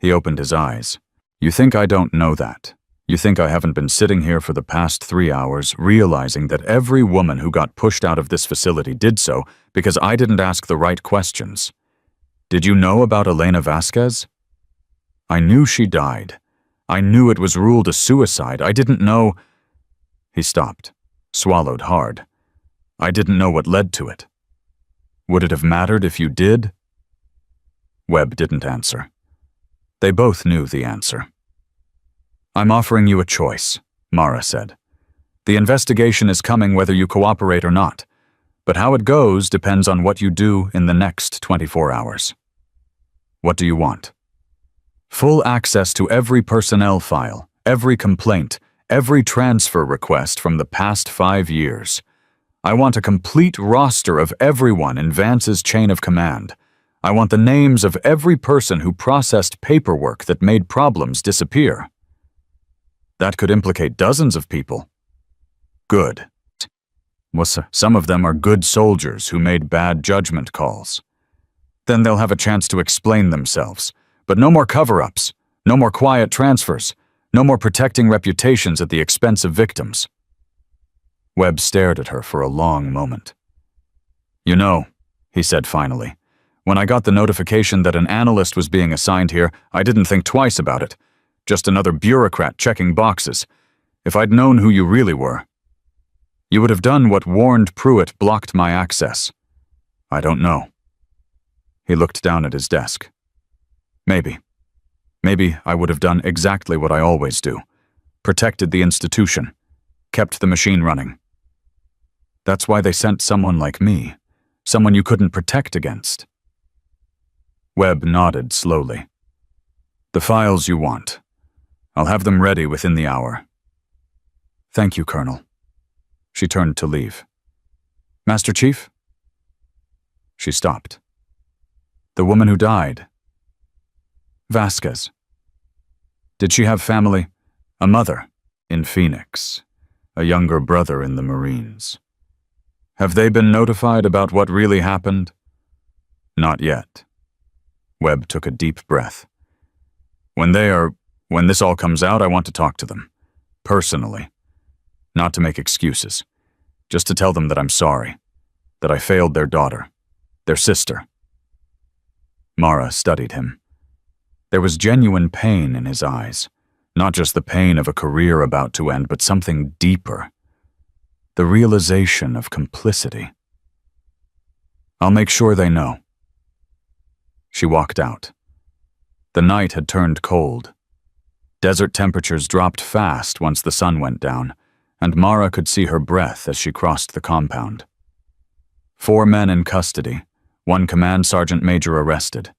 He opened his eyes. You think I don't know that? You think I haven't been sitting here for the past 3 hours realizing that every woman who got pushed out of this facility did so because I didn't ask the right questions? Did you know about Elena Vasquez? I knew she died. I knew it was ruled a suicide. I didn't know... He stopped, swallowed hard. I didn't know what led to it. Would it have mattered if you did? Webb didn't answer. They both knew the answer. I'm offering you a choice, Mara said. The investigation is coming whether you cooperate or not, but how it goes depends on what you do in the next 24 hours. What do you want? Full access to every personnel file, every complaint, every transfer request from the past 5 years. I want a complete roster of everyone in Vance's chain of command. I want the names of every person who processed paperwork that made problems disappear. That could implicate dozens of people. Good. Some of them are good soldiers who made bad judgment calls. Then they'll have a chance to explain themselves. But no more cover-ups, no more quiet transfers, no more protecting reputations at the expense of victims. Webb stared at her for a long moment. You know, he said finally, when I got the notification that an analyst was being assigned here, I didn't think twice about it. Just another bureaucrat checking boxes. If I'd known who you really were. You would have done what warned Pruitt blocked my access. I don't know. He looked down at his desk. Maybe. Maybe I would have done exactly what I always do. Protected the institution. Kept the machine running. That's why they sent someone like me. Someone you couldn't protect against. Webb nodded slowly. The files you want. I'll have them ready within the hour. Thank you, Colonel. She turned to leave. Master Chief? She stopped. The woman who died. Vasquez. Did she have family? A mother in Phoenix. A younger brother in the Marines. Have they been notified about what really happened? Not yet. Webb took a deep breath. When they are When this all comes out, I want to talk to them. Personally. Not to make excuses. Just to tell them that I'm sorry. That I failed their daughter. Their sister. Mara studied him. There was genuine pain in his eyes. Not just the pain of a career about to end, but something deeper. The realization of complicity. I'll make sure they know. She walked out. The night had turned cold. Desert temperatures dropped fast once the sun went down, and Mara could see her breath as she crossed the compound. 4 men in custody, 1 command sergeant major arrested.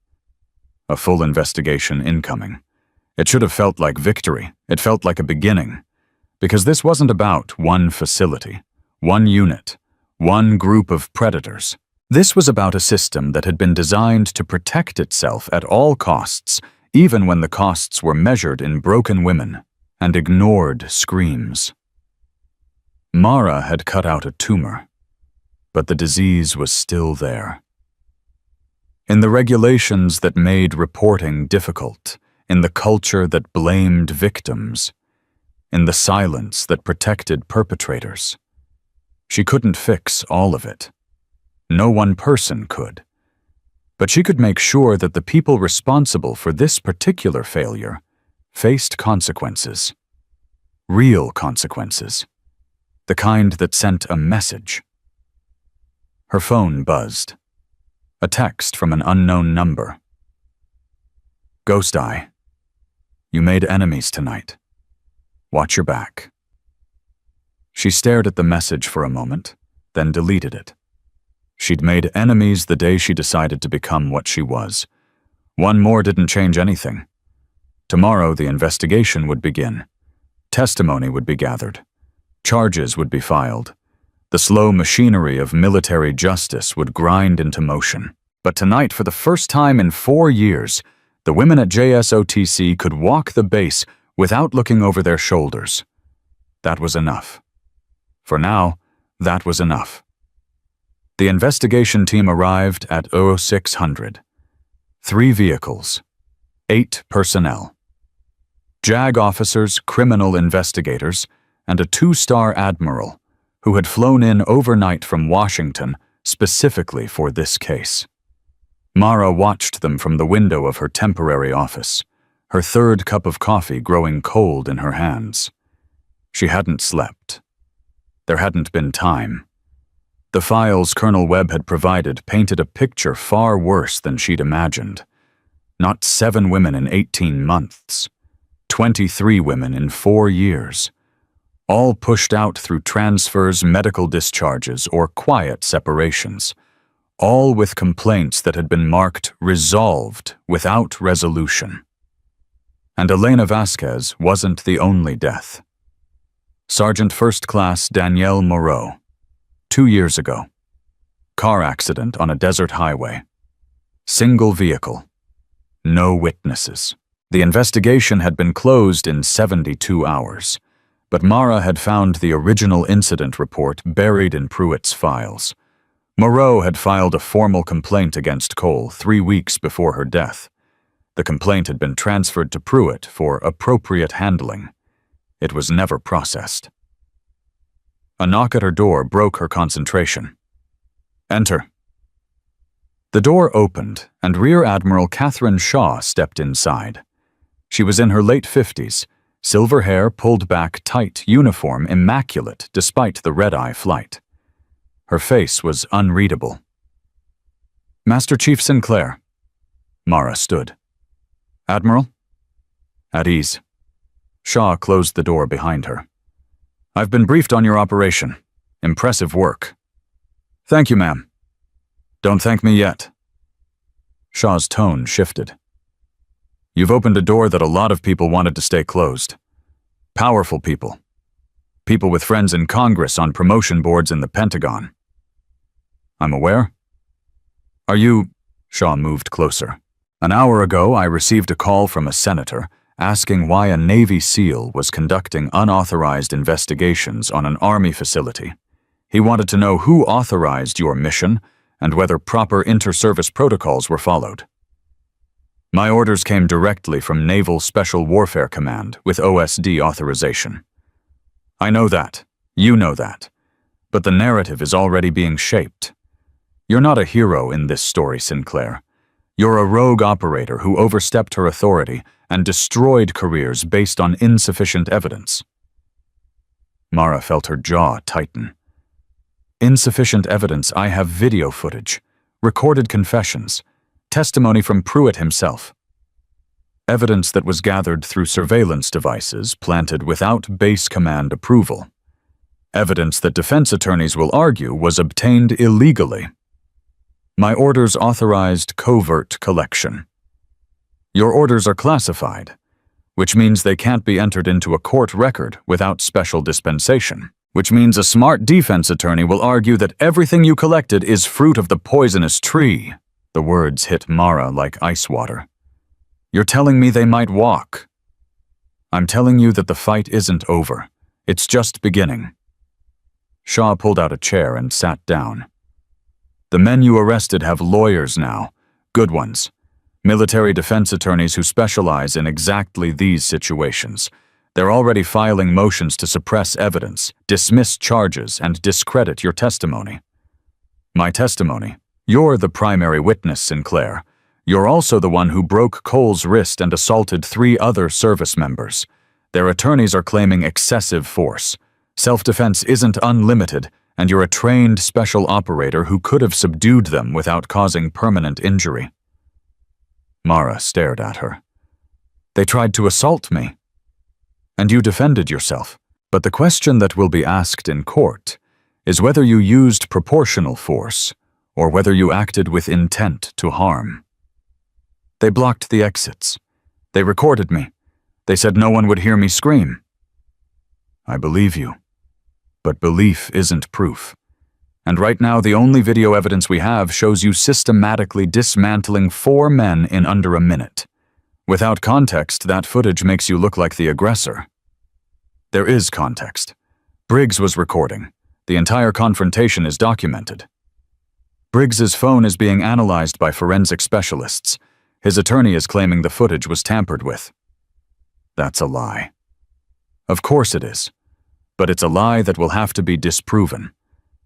A full investigation incoming. It should have felt like victory. It felt like a beginning. Because this wasn't about one facility, one unit, one group of predators. This was about a system that had been designed to protect itself at all costs, even when the costs were measured in broken women and ignored screams. Mara had cut out a tumor, but the disease was still there. In the regulations that made reporting difficult, in the culture that blamed victims, in the silence that protected perpetrators. She couldn't fix all of it. No one person could. But she could make sure that the people responsible for this particular failure faced consequences. Real consequences. The kind that sent a message. Her phone buzzed. A text from an unknown number. Ghost Eye. You made enemies tonight. Watch your back. She stared at the message for a moment, then deleted it. She'd made enemies the day she decided to become what she was. One more didn't change anything. Tomorrow the investigation would begin. Testimony would be gathered. Charges would be filed. The slow machinery of military justice would grind into motion. But tonight, for the first time in 4 years, the women at JSOTC could walk the base without looking over their shoulders. That was enough. For now, that was enough. The investigation team arrived at 0600. 3 vehicles. 8 personnel. JAG officers, criminal investigators, and a 2-star admiral who had flown in overnight from Washington specifically for this case. Mara watched them from the window of her temporary office, her 3rd cup of coffee growing cold in her hands. She hadn't slept. There hadn't been time. The files Colonel Webb had provided painted a picture far worse than she'd imagined. Not 7 women in 18 months. 23 women in 4 years. All pushed out through transfers, medical discharges, or quiet separations. All with complaints that had been marked resolved without resolution. And Elena Vasquez wasn't the only death. Sergeant First Class Danielle Moreau. 2 years ago. Car accident on a desert highway. Single vehicle. No witnesses. The investigation had been closed in 72 hours, but Mara had found the original incident report buried in Pruitt's files. Moreau had filed a formal complaint against Cole 3 weeks before her death. The complaint had been transferred to Pruitt for appropriate handling. It was never processed. A knock at her door broke her concentration. Enter. The door opened, and Rear Admiral Catherine Shaw stepped inside. She was in her late 50s, silver hair pulled back tight, uniform immaculate despite the red-eye flight. Her face was unreadable. Master Chief Sinclair. Mara stood. Admiral? At ease. Shaw closed the door behind her. I've been briefed on your operation. Impressive work. Thank you, ma'am. Don't thank me yet. Shaw's tone shifted. You've opened a door that a lot of people wanted to stay closed. Powerful people. People with friends in Congress on promotion boards in the Pentagon. I'm aware. Are you... Shaw moved closer. An hour ago, I received a call from a senator asking why a Navy SEAL was conducting unauthorized investigations on an Army facility. He wanted to know who authorized your mission and whether proper inter-service protocols were followed. My orders came directly from Naval Special Warfare Command with OSD authorization. I know that. You know that. But the narrative is already being shaped. You're not a hero in this story, Sinclair. You're a rogue operator who overstepped her authority and destroyed careers based on insufficient evidence. Mara felt her jaw tighten. Insufficient evidence? I have video footage, recorded confessions, testimony from Pruitt himself. Evidence that was gathered through surveillance devices planted without base command approval. Evidence that defense attorneys will argue was obtained illegally. My orders authorized covert collection. Your orders are classified, which means they can't be entered into a court record without special dispensation, which means a smart defense attorney will argue that everything you collected is fruit of the poisonous tree. The words hit Mara like ice water. You're telling me they might walk. I'm telling you that the fight isn't over. It's just beginning. Shaw pulled out a chair and sat down. The men you arrested have lawyers now, good ones. Military defense attorneys who specialize in exactly these situations. They're already filing motions to suppress evidence, dismiss charges, and discredit your testimony. My testimony? You're the primary witness, Sinclair. You're also the one who broke Cole's wrist and assaulted 3 other service members. Their attorneys are claiming excessive force. Self-defense isn't unlimited, and you're a trained special operator who could have subdued them without causing permanent injury. Mara stared at her. They tried to assault me. And you defended yourself. But the question that will be asked in court is whether you used proportional force or whether you acted with intent to harm. They blocked the exits. They recorded me. They said no one would hear me scream. I believe you. But belief isn't proof. And right now the only video evidence we have shows you systematically dismantling 4 men in under a minute. Without context, that footage makes you look like the aggressor. There is context. Briggs was recording. The entire confrontation is documented. Briggs's phone is being analyzed by forensic specialists. His attorney is claiming the footage was tampered with. That's a lie. Of course it is. But it's a lie that will have to be disproven.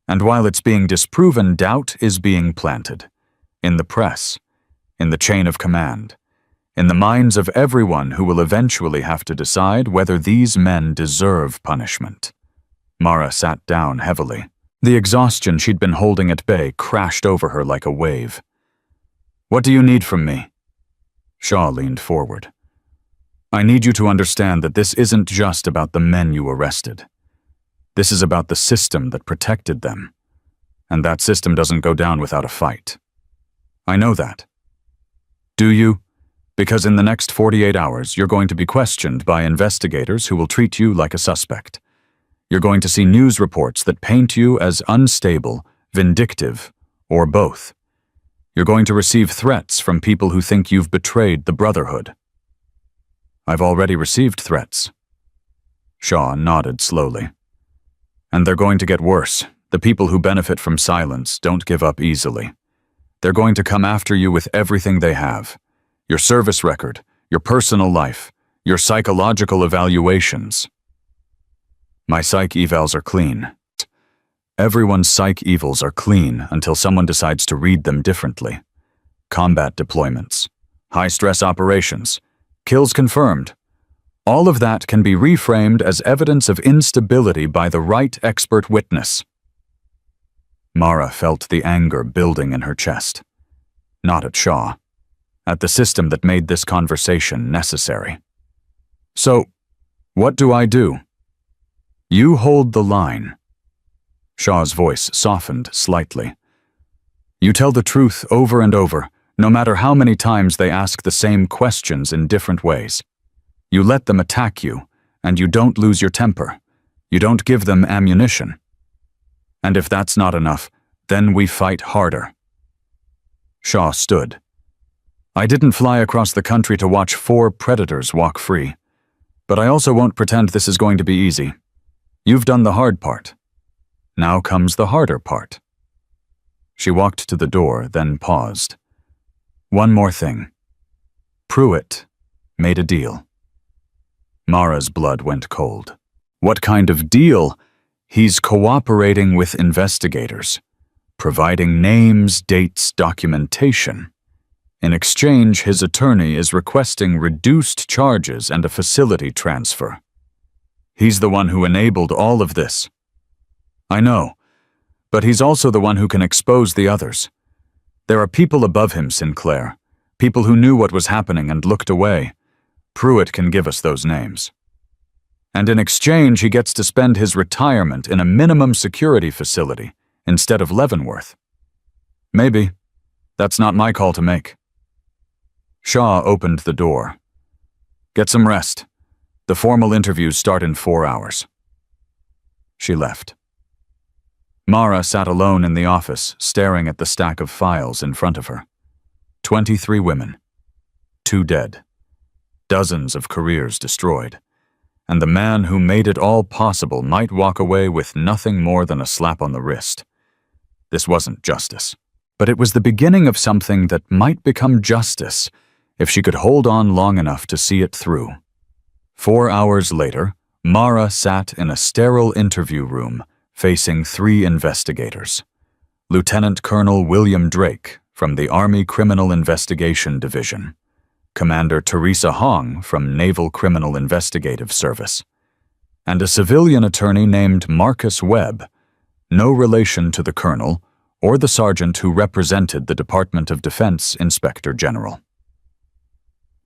And while it's being disproven, doubt is being planted. In the press, in the chain of command, in the minds of everyone who will eventually have to decide whether these men deserve punishment. Mara sat down heavily. The exhaustion she'd been holding at bay crashed over her like a wave. What do you need from me? Shaw leaned forward. I need you to understand that this isn't just about the men you arrested. This is about the system that protected them. And that system doesn't go down without a fight. I know that. Do you? Because in the next 48 hours, you're going to be questioned by investigators who will treat you like a suspect. You're going to see news reports that paint you as unstable, vindictive, or both. You're going to receive threats from people who think you've betrayed the Brotherhood. I've already received threats. Shaw nodded slowly. And they're going to get worse. The people who benefit from silence don't give up easily. They're going to come after you with everything they have. Your service record, your personal life, your psychological evaluations. My psych evals are clean. Everyone's psych evals are clean until someone decides to read them differently. Combat deployments, high-stress operations, kills confirmed. All of that can be reframed as evidence of instability by the right expert witness. Mara felt the anger building in her chest. Not at Shaw. At the system that made this conversation necessary. So, what do I do? You hold the line. Shaw's voice softened slightly. You tell the truth over and over, no matter how many times they ask the same questions in different ways. You let them attack you, and you don't lose your temper. You don't give them ammunition. And if that's not enough, then we fight harder. Shaw stood. I didn't fly across the country to watch 4 predators walk free. But I also won't pretend this is going to be easy. You've done the hard part. Now comes the harder part. She walked to the door, then paused. One more thing. Pruitt made a deal. Mara's blood went cold. What kind of deal? He's cooperating with investigators, providing names, dates, documentation. In exchange, his attorney is requesting reduced charges and a facility transfer. He's the one who enabled all of this. I know, but he's also the one who can expose the others. There are people above him, Sinclair, people who knew what was happening and looked away. Pruitt can give us those names. And in exchange, he gets to spend his retirement in a minimum security facility instead of Leavenworth. Maybe. That's not my call to make. Shaw opened the door. Get some rest. The formal interviews start in 4 hours. She left. Mara sat alone in the office, staring at the stack of files in front of her. 23 women. 2 dead. Dozens of careers destroyed. And the man who made it all possible might walk away with nothing more than a slap on the wrist. This wasn't justice. But it was the beginning of something that might become justice if she could hold on long enough to see it through. 4 hours later, Mara sat in a sterile interview room facing 3 investigators. Lieutenant Colonel William Drake from the Army Criminal Investigation Division, Commander Teresa Hong from Naval Criminal Investigative Service, and a civilian attorney named Marcus Webb, no relation to the colonel or the sergeant who represented the Department of Defense Inspector General.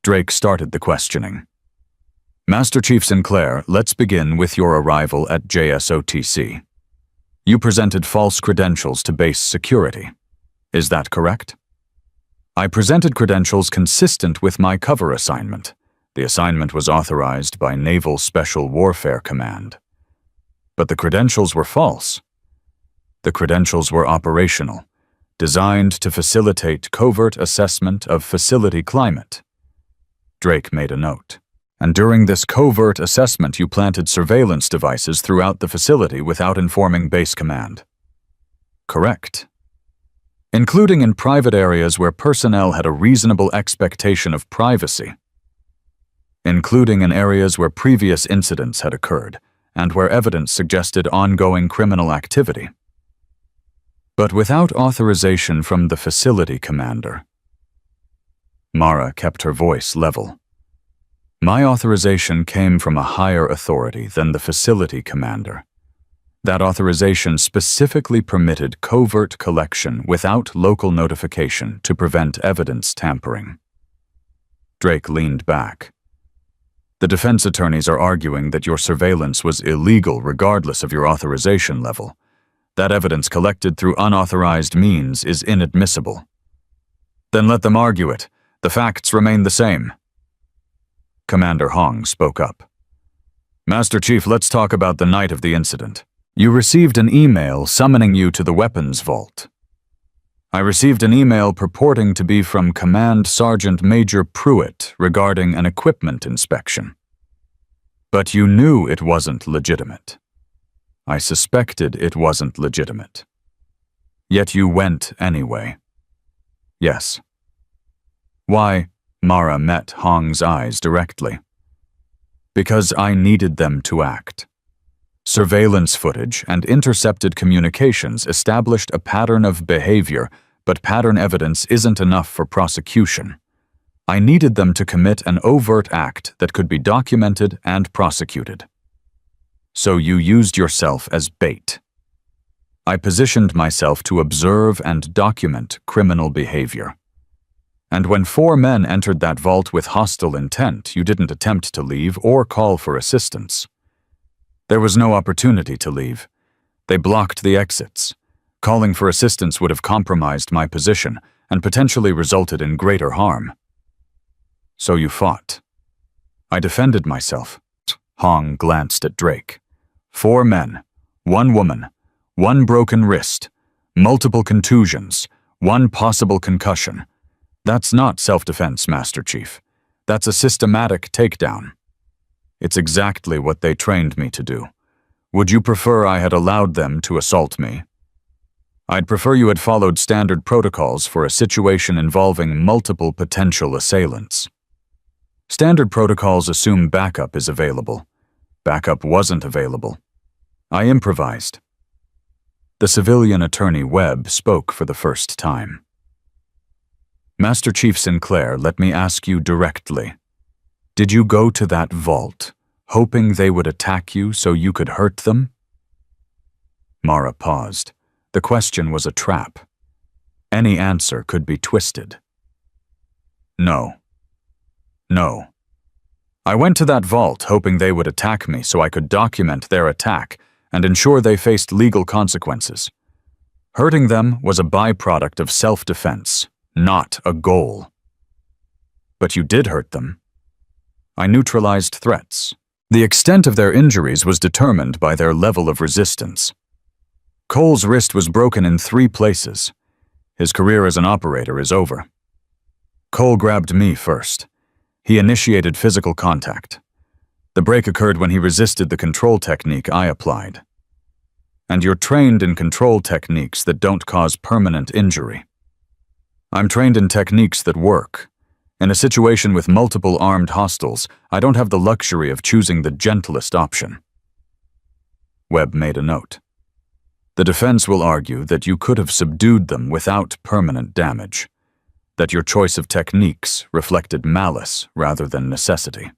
Drake started the questioning. Master Chief Sinclair, let's begin with your arrival at JSOTC. You presented false credentials to base security. Is that correct? I presented credentials consistent with my cover assignment. The assignment was authorized by Naval Special Warfare Command. But the credentials were false. The credentials were operational, designed to facilitate covert assessment of facility climate. Drake made a note. And during this covert assessment, you planted surveillance devices throughout the facility without informing base command. Correct. Including in private areas where personnel had a reasonable expectation of privacy. Including in areas where previous incidents had occurred and where evidence suggested ongoing criminal activity. But without authorization from the facility commander. Mara kept her voice level. My authorization came from a higher authority than the facility commander. That authorization specifically permitted covert collection without local notification to prevent evidence tampering. Drake leaned back. The defense attorneys are arguing that your surveillance was illegal regardless of your authorization level. That evidence collected through unauthorized means is inadmissible. Then let them argue it. The facts remain the same. Commander Hong spoke up. Master Chief, let's talk about the night of the incident. You received an email summoning you to the weapons vault. I received an email purporting to be from Command Sergeant Major Pruitt regarding an equipment inspection. But you knew it wasn't legitimate. I suspected it wasn't legitimate. Yet you went anyway. Yes. Why? Mara met Hong's eyes directly. Because I needed them to act. Surveillance footage and intercepted communications established a pattern of behavior, but pattern evidence isn't enough for prosecution. I needed them to commit an overt act that could be documented and prosecuted. So you used yourself as bait. I positioned myself to observe and document criminal behavior. And when 4 men entered that vault with hostile intent, you didn't attempt to leave or call for assistance. There was no opportunity to leave. They blocked the exits. Calling for assistance would have compromised my position and potentially resulted in greater harm. So you fought. I defended myself. Hong glanced at Drake. 4 men, 1 woman, 1 broken wrist, multiple contusions, 1 possible concussion. That's not self-defense, Master Chief. That's a systematic takedown. It's exactly what they trained me to do. Would you prefer I had allowed them to assault me? I'd prefer you had followed standard protocols for a situation involving multiple potential assailants. Standard protocols assume backup is available. Backup wasn't available. I improvised. The civilian attorney Webb spoke for the first time. Master Chief Sinclair, let me ask you directly. Did you go to that vault, hoping they would attack you so you could hurt them? Mara paused. The question was a trap. Any answer could be twisted. No. No. I went to that vault hoping they would attack me so I could document their attack and ensure they faced legal consequences. Hurting them was a byproduct of self-defense, not a goal. But you did hurt them. I neutralized threats. The extent of their injuries was determined by their level of resistance. Cole's wrist was broken in 3 places. His career as an operator is over. Cole grabbed me first. He initiated physical contact. The break occurred when he resisted the control technique I applied. And you're trained in control techniques that don't cause permanent injury. I'm trained in techniques that work. In a situation with multiple armed hostiles, I don't have the luxury of choosing the gentlest option. Webb made a note. The defense will argue that you could have subdued them without permanent damage, that your choice of techniques reflected malice rather than necessity.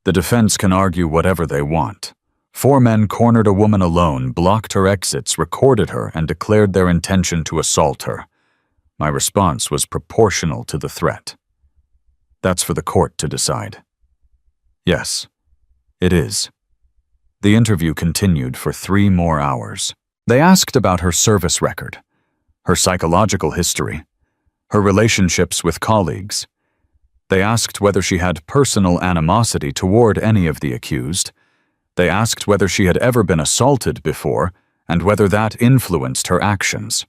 The defense can argue whatever they want. 4 men cornered a woman alone, blocked her exits, recorded her, and declared their intention to assault her. My response was proportional to the threat. That's for the court to decide. Yes, it is. The interview continued for 3 more hours. They asked about her service record, her psychological history, her relationships with colleagues. They asked whether she had personal animosity toward any of the accused. They asked whether she had ever been assaulted before and whether that influenced her actions.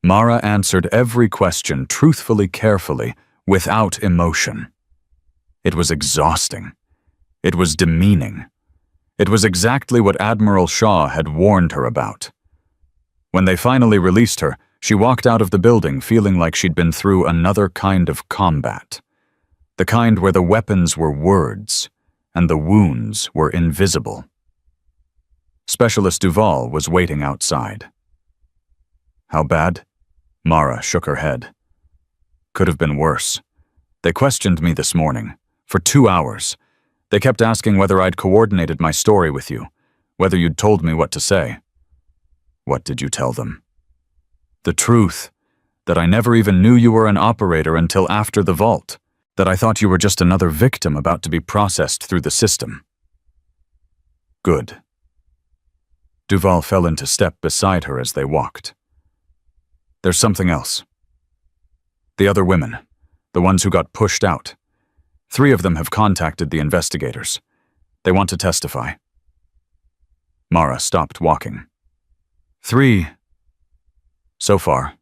Mara answered every question truthfully, carefully, without emotion. It was exhausting. It was demeaning. It was exactly what Admiral Shaw had warned her about. When they finally released her, she walked out of the building feeling like she'd been through another kind of combat. The kind where the weapons were words and the wounds were invisible. Specialist Duvall was waiting outside. How bad? Mara shook her head. Could have been worse. They questioned me this morning, for 2 hours. They kept asking whether I'd coordinated my story with you, whether you'd told me what to say. What did you tell them? The truth, that I never even knew you were an operator until after the vault, that I thought you were just another victim about to be processed through the system. Good. Duvall fell into step beside her as they walked. There's something else. The other women, the ones who got pushed out. 3 of them have contacted the investigators. They want to testify. Mara stopped walking. 3. So far.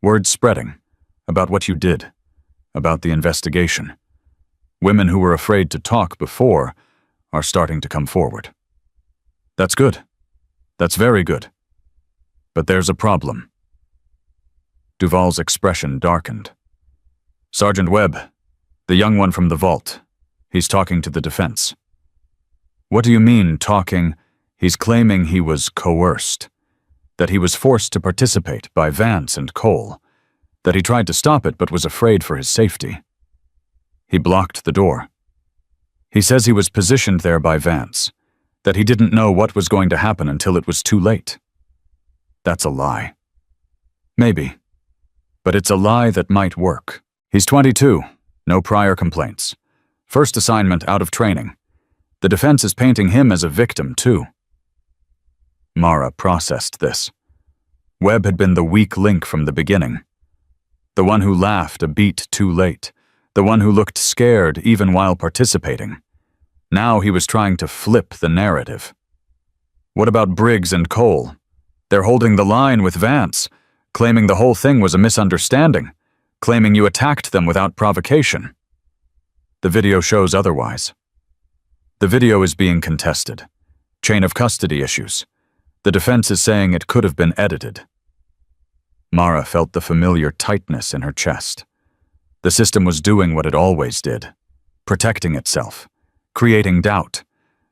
Word's spreading about what you did, about the investigation. Women who were afraid to talk before are starting to come forward. That's good. That's very good. But there's a problem. Duvall's expression darkened. Sergeant Webb, the young one from the vault. He's talking to the defense. What do you mean, talking? He's claiming he was coerced, that he was forced to participate by Vance and Cole, that he tried to stop it but was afraid for his safety. He blocked the door. He says he was positioned there by Vance, that he didn't know what was going to happen until it was too late. That's a lie. Maybe. But it's a lie that might work. He's 22, no prior complaints. First assignment out of training. The defense is painting him as a victim, too. Mara processed this. Webb had been the weak link from the beginning. The one who laughed a beat too late. The one who looked scared even while participating. Now he was trying to flip the narrative. What about Briggs and Cole? They're holding the line with Vance, claiming the whole thing was a misunderstanding, claiming you attacked them without provocation. The video shows otherwise. The video is being contested. Chain of custody issues. The defense is saying it could have been edited. Mara felt the familiar tightness in her chest. The system was doing what it always did, protecting itself, creating doubt,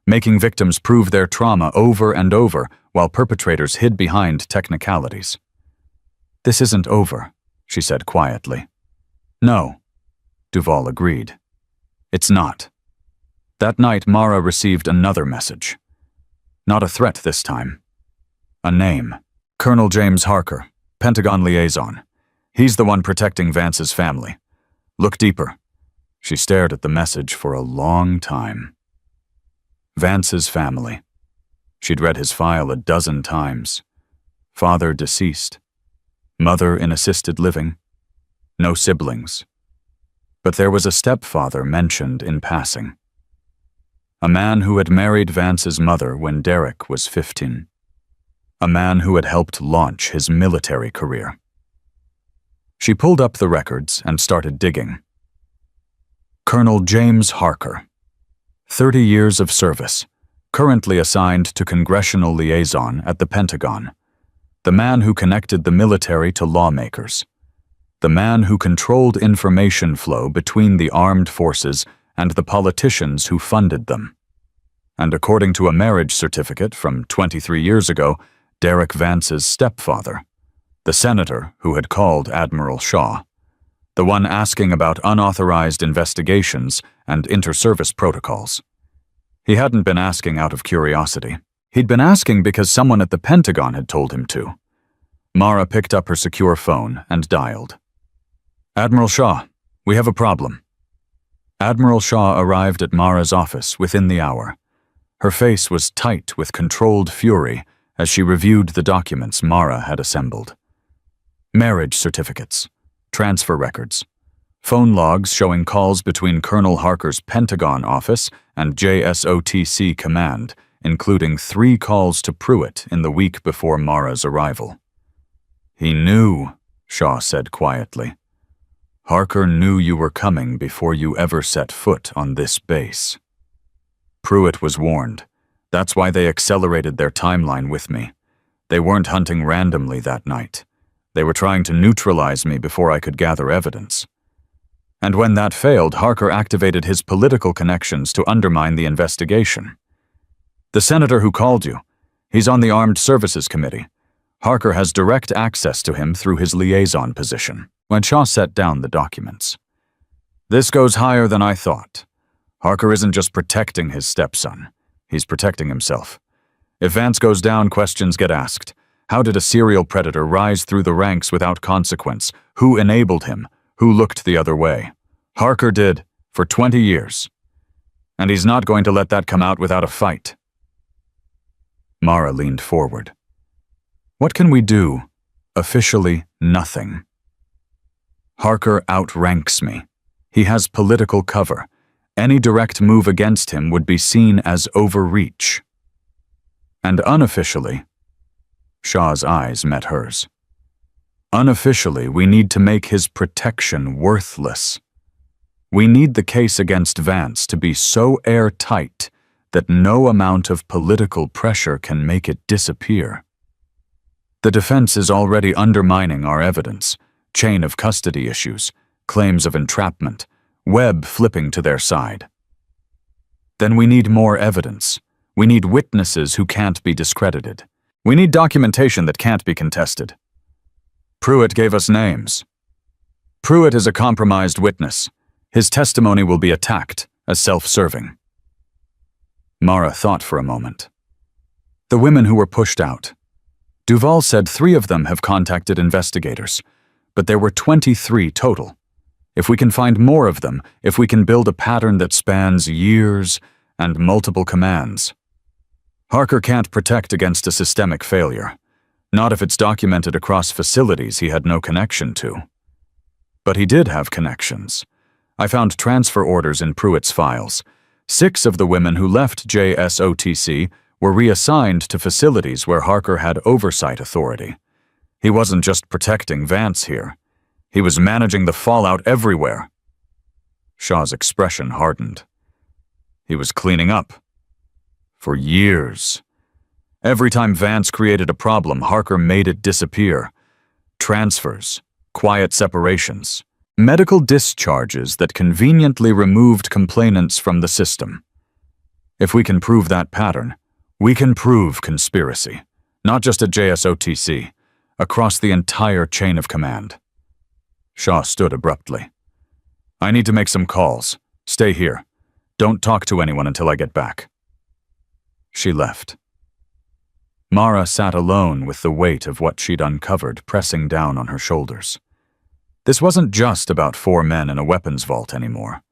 making victims prove their trauma over and over while perpetrators hid behind technicalities. "This isn't over," she said quietly. "No," Duval agreed. "It's not." That night, Mara received another message. Not a threat this time. A name. Colonel James Harker, Pentagon liaison. He's the one protecting Vance's family. Look deeper. She stared at the message for a long time. Vance's family. She'd read his file a dozen times. Father deceased. Mother in assisted living. No siblings. But there was a stepfather mentioned in passing. A man who had married Vance's mother when Derek was 15. A man who had helped launch his military career. She pulled up the records and started digging. Colonel James Harker, 30 years of service, currently assigned to congressional liaison at the Pentagon. The man who connected the military to lawmakers. The man who controlled information flow between the armed forces and the politicians who funded them. And according to a marriage certificate from 23 years ago, Derek Vance's stepfather, the senator who had called Admiral Shaw, the one asking about unauthorized investigations and inter-service protocols. He hadn't been asking out of curiosity. He'd been asking because someone at the Pentagon had told him to. Mara picked up her secure phone and dialed. "Admiral Shaw, we have a problem." Admiral Shaw arrived at Mara's office within the hour. Her face was tight with controlled fury as she reviewed the documents Mara had assembled. Marriage certificates, transfer records, phone logs showing calls between Colonel Harker's Pentagon office and JSOTC command, including 3 calls to Pruitt in the week before Mara's arrival. "He knew," Shaw said quietly. "Harker knew you were coming before you ever set foot on this base." Pruitt was warned. That's why they accelerated their timeline with me. They weren't hunting randomly that night. They were trying to neutralize me before I could gather evidence. And when that failed, Harker activated his political connections to undermine the investigation. "The senator who called you, he's on the Armed Services Committee. Harker has direct access to him through his liaison position." When Shaw set down the documents. "This goes higher than I thought. Harker isn't just protecting his stepson. He's protecting himself. If Vance goes down, questions get asked. How did a serial predator rise through the ranks without consequence? Who enabled him? Who looked the other way? Harker did, for 20 years. And he's not going to let that come out without a fight." Mara leaned forward. "What can we do? Officially, nothing. Harker outranks me. He has political cover. Any direct move against him would be seen as overreach. And unofficially," Shaw's eyes met hers, "unofficially, we need to make his protection worthless. We need the case against Vance to be so airtight that no amount of political pressure can make it disappear. The defense is already undermining our evidence, chain of custody issues, claims of entrapment, Webb flipping to their side. Then we need more evidence. We need witnesses who can't be discredited. We need documentation that can't be contested. Pruitt gave us names. Pruitt is a compromised witness. His testimony will be attacked as self-serving." Mara thought for a moment. "The women who were pushed out. Duval said 3 of them have contacted investigators, but there were 23 total. If we can find more of them, if we can build a pattern that spans years and multiple commands. Harker can't protect against a systemic failure, not if it's documented across facilities he had no connection to. But he did have connections. I found transfer orders in Pruitt's files. 6 of the women who left JSOTC were reassigned to facilities where Harker had oversight authority. He wasn't just protecting Vance here. He was managing the fallout everywhere." Shaw's expression hardened. "He was cleaning up. For years. Every time Vance created a problem, Harker made it disappear. Transfers, quiet separations, Medical discharges that conveniently removed complainants from the system. If we can prove that pattern, we can prove conspiracy, not just at JSOTC, across the entire chain of command. Shaw stood abruptly. I need to make some calls. Stay here. Don't talk to anyone until I get back. She left. Mara sat alone with the weight of what she'd uncovered pressing down on her shoulders. This wasn't just about 4 men in a weapons vault anymore.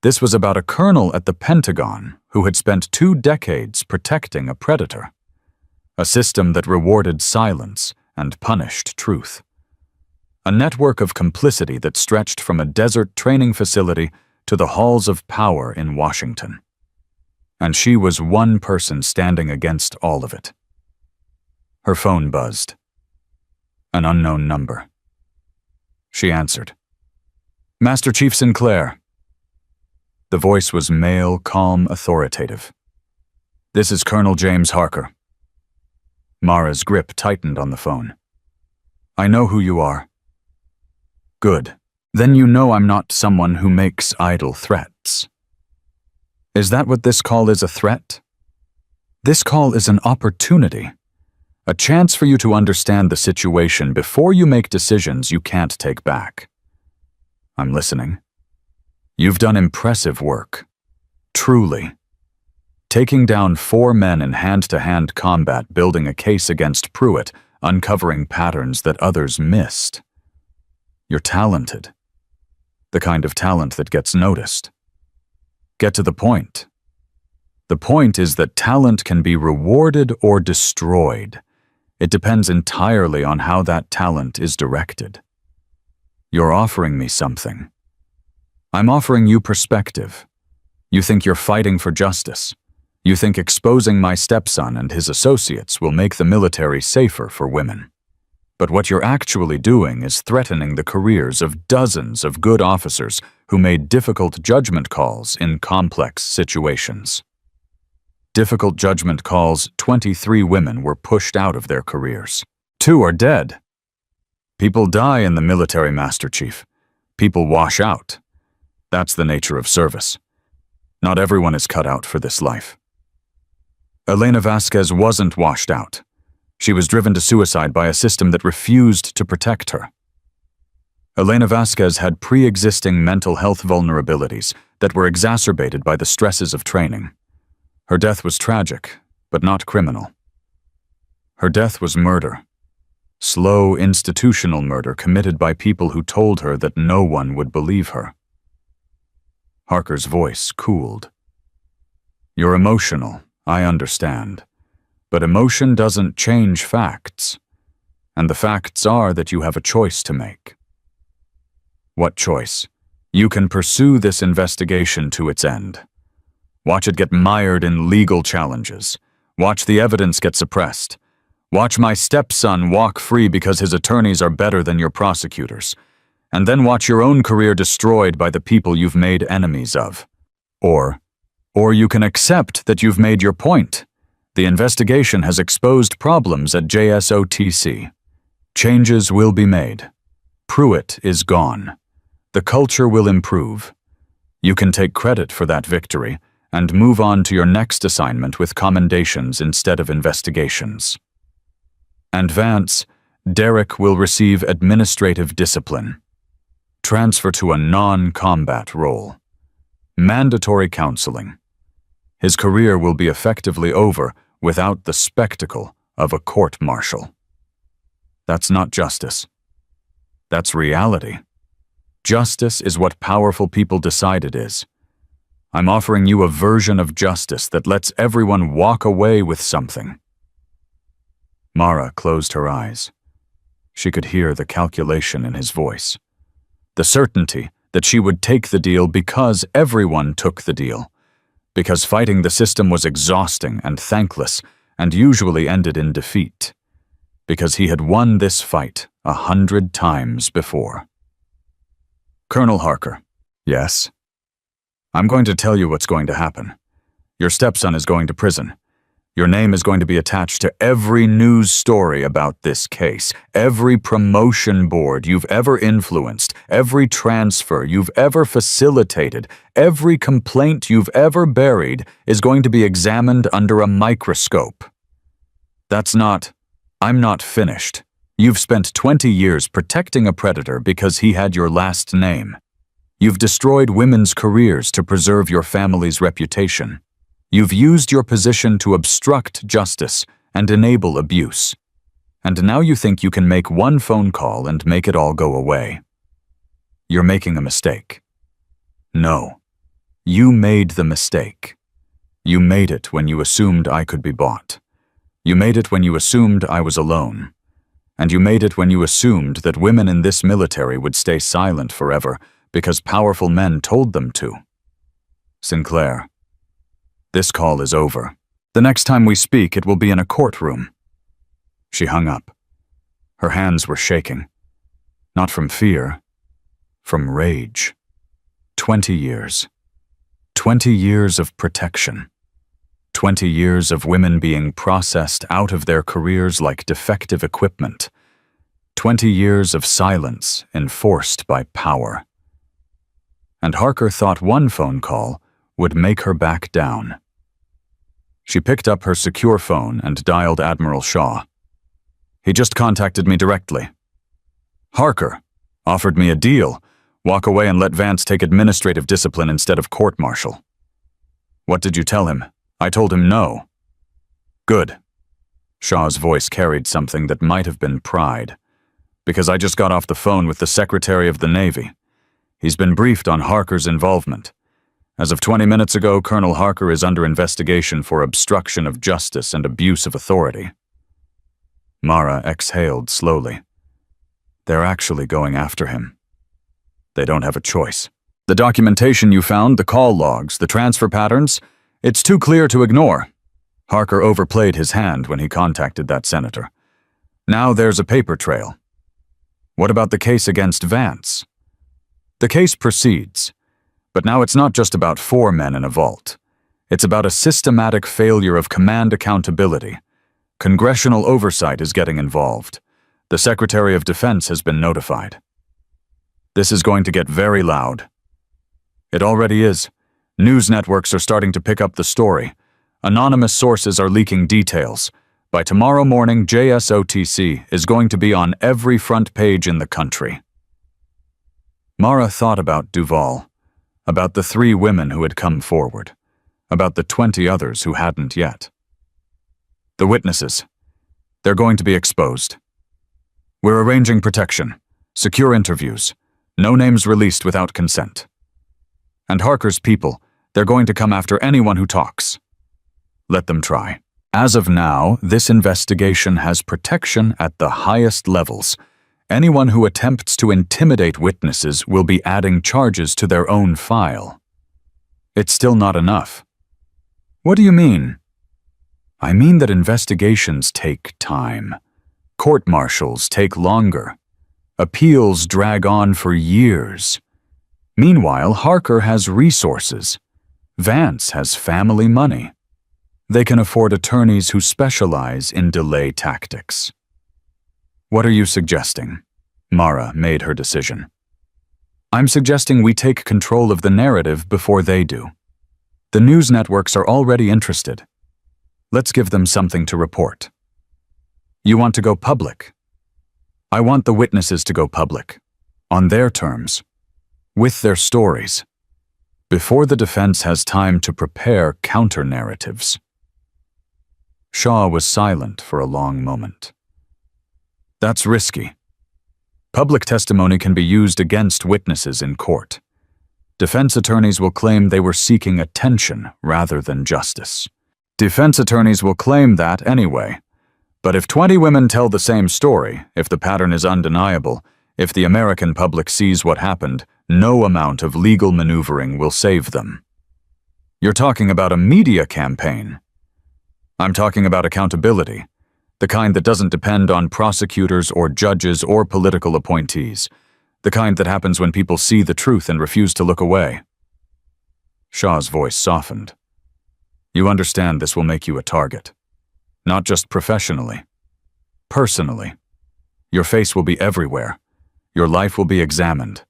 This was about a colonel at the Pentagon who had spent 2 decades protecting a predator. A system that rewarded silence and punished truth. A network of complicity that stretched from a desert training facility to the halls of power in Washington. And she was one person standing against all of it. Her phone buzzed. An unknown number. She answered. Master Chief Sinclair. The voice was male, calm, authoritative. This is Colonel James Harker. Mara's grip tightened on the phone. I know who you are. Good. Then you know I'm not someone who makes idle threats. Is that what this call is, a threat? This call is an opportunity. A chance for you to understand the situation before you make decisions you can't take back. I'm listening. You've done impressive work. Truly. Taking down 4 men in hand-to-hand combat, building a case against Pruitt, uncovering patterns that others missed. You're talented. The kind of talent that gets noticed. Get to the point. The point is that talent can be rewarded or destroyed. It depends entirely on how that talent is directed. You're offering me something. I'm offering you perspective. You think you're fighting for justice. You think exposing my stepson and his associates will make the military safer for women. But what you're actually doing is threatening the careers of dozens of good officers who made difficult judgment calls in complex situations. Difficult judgment calls, 23 women were pushed out of their careers. 2 are dead. People die in the military, Master Chief. People wash out. That's the nature of service. Not everyone is cut out for this life. Elena Vasquez wasn't washed out. She was driven to suicide by a system that refused to protect her. Elena Vasquez had pre-existing mental health vulnerabilities that were exacerbated by the stresses of training. Her death was tragic, but not criminal. Her death was murder. Slow, institutional murder committed by people who told her that no one would believe her. Harker's voice cooled. You're emotional, I understand. But emotion doesn't change facts. And the facts are that you have a choice to make. What choice? You can pursue this investigation to its end. Watch it get mired in legal challenges. Watch the evidence get suppressed. Watch my stepson walk free because his attorneys are better than your prosecutors. And then watch your own career destroyed by the people you've made enemies of. Or you can accept that you've made your point. The investigation has exposed problems at JSOTC. Changes will be made. Pruitt is gone. The culture will improve. You can take credit for that victory and move on to your next assignment with commendations instead of investigations. And Vance, Derek will receive administrative discipline. Transfer to a non-combat role. Mandatory counseling. His career will be effectively over without the spectacle of a court-martial. That's not justice. That's reality. Justice is what powerful people decide it is. I'm offering you a version of justice that lets everyone walk away with something. Mara closed her eyes. She could hear the calculation in his voice. The certainty that she would take the deal because everyone took the deal. Because fighting the system was exhausting and thankless and usually ended in defeat. Because he had won this fight 100 times before. Colonel Harker. Yes? I'm going to tell you what's going to happen. Your stepson is going to prison. Your name is going to be attached to every news story about this case, every promotion board you've ever influenced, every transfer you've ever facilitated, every complaint you've ever buried is going to be examined under a microscope. I'm not finished. You've spent 20 years protecting a predator because he had your last name. You've destroyed women's careers to preserve your family's reputation. You've used your position to obstruct justice and enable abuse. And now you think you can make one phone call and make it all go away. You're making a mistake. No, you made the mistake. You made it when you assumed I could be bought. You made it when you assumed I was alone. And you made it when you assumed that women in this military would stay silent forever because powerful men told them to. Sinclair, this call is over. The next time we speak, it will be in a courtroom. She hung up. Her hands were shaking. Not from fear, from rage. 20 years. 20 years of protection. 20 years of women being processed out of their careers like defective equipment. 20 years of silence enforced by power. And Harker thought one phone call would make her back down. She picked up her secure phone and dialed Admiral Shaw. He just contacted me directly. Harker offered me a deal. Walk away and let Vance take administrative discipline instead of court-martial. What did you tell him? I told him no. Good. Shaw's voice carried something that might have been pride. Because I just got off the phone with the Secretary of the Navy. He's been briefed on Harker's involvement. As of 20 minutes ago, Colonel Harker is under investigation for obstruction of justice and abuse of authority. Mara exhaled slowly. They're actually going after him. They don't have a choice. The documentation you found, the call logs, the transfer patterns, it's too clear to ignore. Harker overplayed his hand when he contacted that senator. Now there's a paper trail. What about the case against Vance? The case proceeds. But now it's not just about 4 men in a vault. It's about a systematic failure of command accountability. Congressional oversight is getting involved. The Secretary of Defense has been notified. This is going to get very loud. It already is. News networks are starting to pick up the story. Anonymous sources are leaking details. By tomorrow morning, JSOTC is going to be on every front page in the country. Mara thought about Duval, about the 3 women who had come forward, about the 20 others who hadn't yet. The witnesses. They're going to be exposed. We're arranging protection, secure interviews, no names released without consent. And Harker's people, they're going to come after anyone who talks. Let them try. As of now, this investigation has protection at the highest levels. Anyone who attempts to intimidate witnesses will be adding charges to their own file. It's still not enough. What do you mean? I mean that investigations take time. Court-martials take longer. Appeals drag on for years. Meanwhile, Harker has resources. Vance has family money. They can afford attorneys who specialize in delay tactics. What are you suggesting? Mara made her decision. I'm suggesting we take control of the narrative before they do. The news networks are already interested. Let's give them something to report. You want to go public? I want the witnesses to go public. On their terms. With their stories. Before the defense has time to prepare counter-narratives. Shaw was silent for a long moment. That's risky. Public testimony can be used against witnesses in court. Defense attorneys will claim they were seeking attention rather than justice. Defense attorneys will claim that anyway. But if 20 women tell the same story, if the pattern is undeniable, if the American public sees what happened, no amount of legal maneuvering will save them. You're talking about a media campaign. I'm talking about accountability, the kind that doesn't depend on prosecutors or judges or political appointees, the kind that happens when people see the truth and refuse to look away. Shaw's voice softened. You understand this will make you a target. Not just professionally. Personally. Your face will be everywhere. Your life will be examined.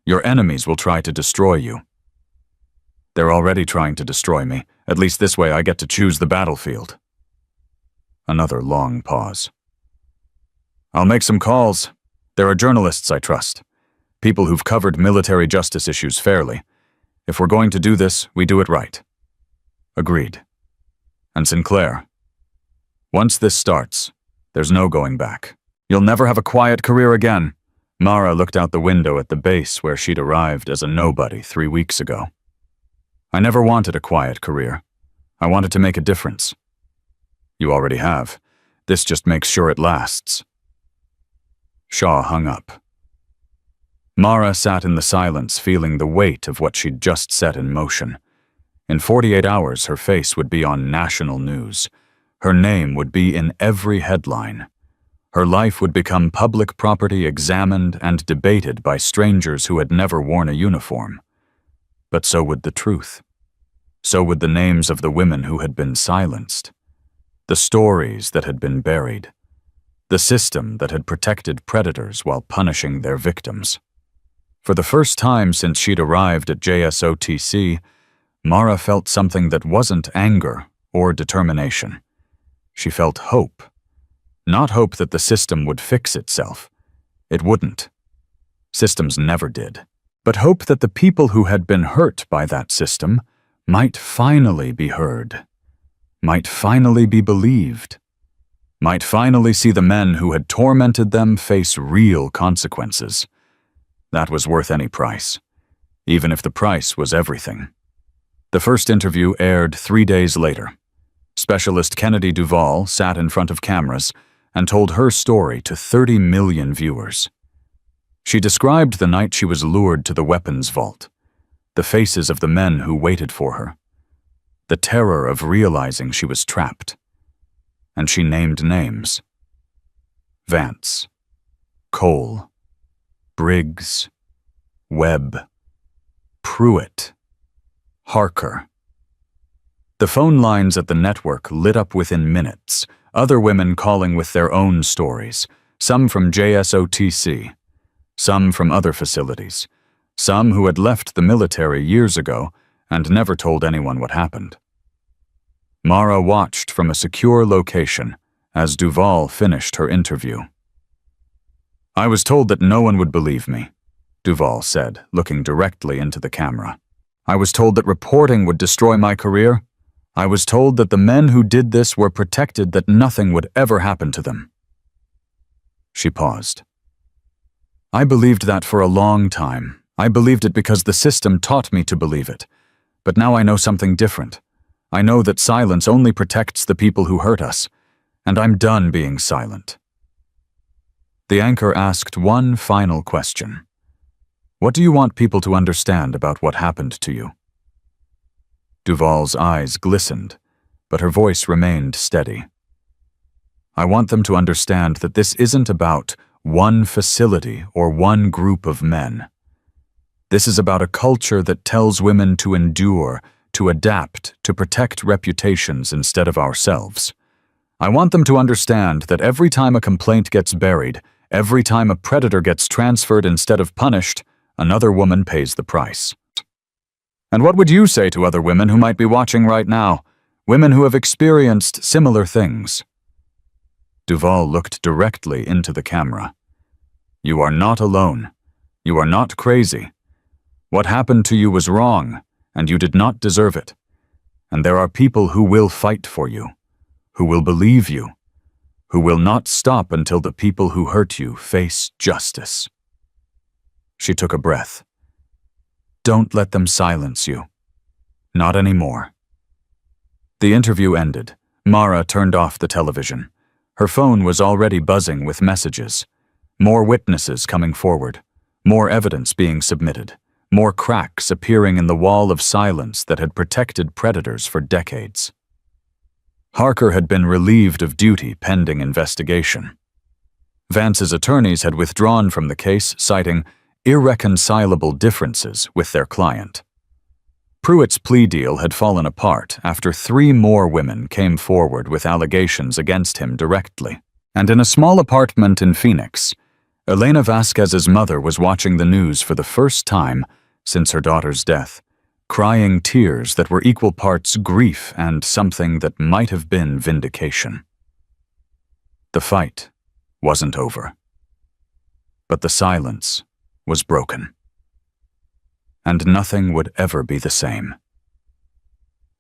Your enemies will try to destroy you. They're already trying to destroy me. At least this way I get to choose the battlefield. Another long pause. I'll make some calls. There are journalists I trust. People who've covered military justice issues fairly. If we're going to do this, we do it right. Agreed. And Sinclair, once this starts, there's no going back. You'll never have a quiet career again. Mara looked out the window at the base where she'd arrived as a nobody 3 weeks ago. I never wanted a quiet career. I wanted to make a difference. You already have. This just makes sure it lasts. Shaw hung up. Mara sat in the silence, feeling the weight of what she'd just set in motion. In 48 hours, her face would be on national news. Her name would be in every headline. Her life would become public property, examined and debated by strangers who had never worn a uniform. But so would the truth. So would the names of the women who had been silenced. The stories that had been buried. The system that had protected predators while punishing their victims. For the first time since she'd arrived at JSOTC, Mara felt something that wasn't anger or determination. She felt hope. Not hope that the system would fix itself. It wouldn't. Systems never did. But hope that the people who had been hurt by that system might finally be heard. Might finally be believed. Might finally see the men who had tormented them face real consequences. That was worth any price, even if the price was everything. The first interview aired 3 days later. Specialist Kennedy Duvall sat in front of cameras and told her story to 30 million viewers. She described the night she was lured to the weapons vault, the faces of the men who waited for her, the terror of realizing she was trapped. And she named names. Vance, Cole, Briggs, Webb, Pruitt, Harker. The phone lines at the network lit up within minutes, other women calling with their own stories, some from JSOTC, some from other facilities, some who had left the military years ago and never told anyone what happened. Mara watched from a secure location as Duvall finished her interview. I was told that no one would believe me, Duvall said, looking directly into the camera. I was told that reporting would destroy my career. I was told that the men who did this were protected, that nothing would ever happen to them. She paused. I believed that for a long time. I believed it because the system taught me to believe it. But now I know something different. I know that silence only protects the people who hurt us, and I'm done being silent. The anchor asked one final question. What do you want people to understand about what happened to you? Duvall's eyes glistened, but her voice remained steady. I want them to understand that this isn't about one facility or one group of men. This is about a culture that tells women to endure, to adapt, to protect reputations instead of ourselves. I want them to understand that every time a complaint gets buried, every time a predator gets transferred instead of punished, another woman pays the price. And what would you say to other women who might be watching right now, women who have experienced similar things? Duvall looked directly into the camera. You are not alone. You are not crazy. What happened to you was wrong, and you did not deserve it. And there are people who will fight for you, who will believe you, who will not stop until the people who hurt you face justice. She took a breath. Don't let them silence you. Not anymore. The interview ended. Mara turned off the television. Her phone was already buzzing with messages. More witnesses coming forward. More evidence being submitted. More cracks appearing in the wall of silence that had protected predators for decades. Harker had been relieved of duty pending investigation. Vance's attorneys had withdrawn from the case, citing irreconcilable differences with their client. Pruitt's plea deal had fallen apart after 3 more women came forward with allegations against him directly. And in a small apartment in Phoenix, Elena Vasquez's mother was watching the news for the first time since her daughter's death, crying tears that were equal parts grief and something that might have been vindication. The fight wasn't over, but the silence was broken. And nothing would ever be the same.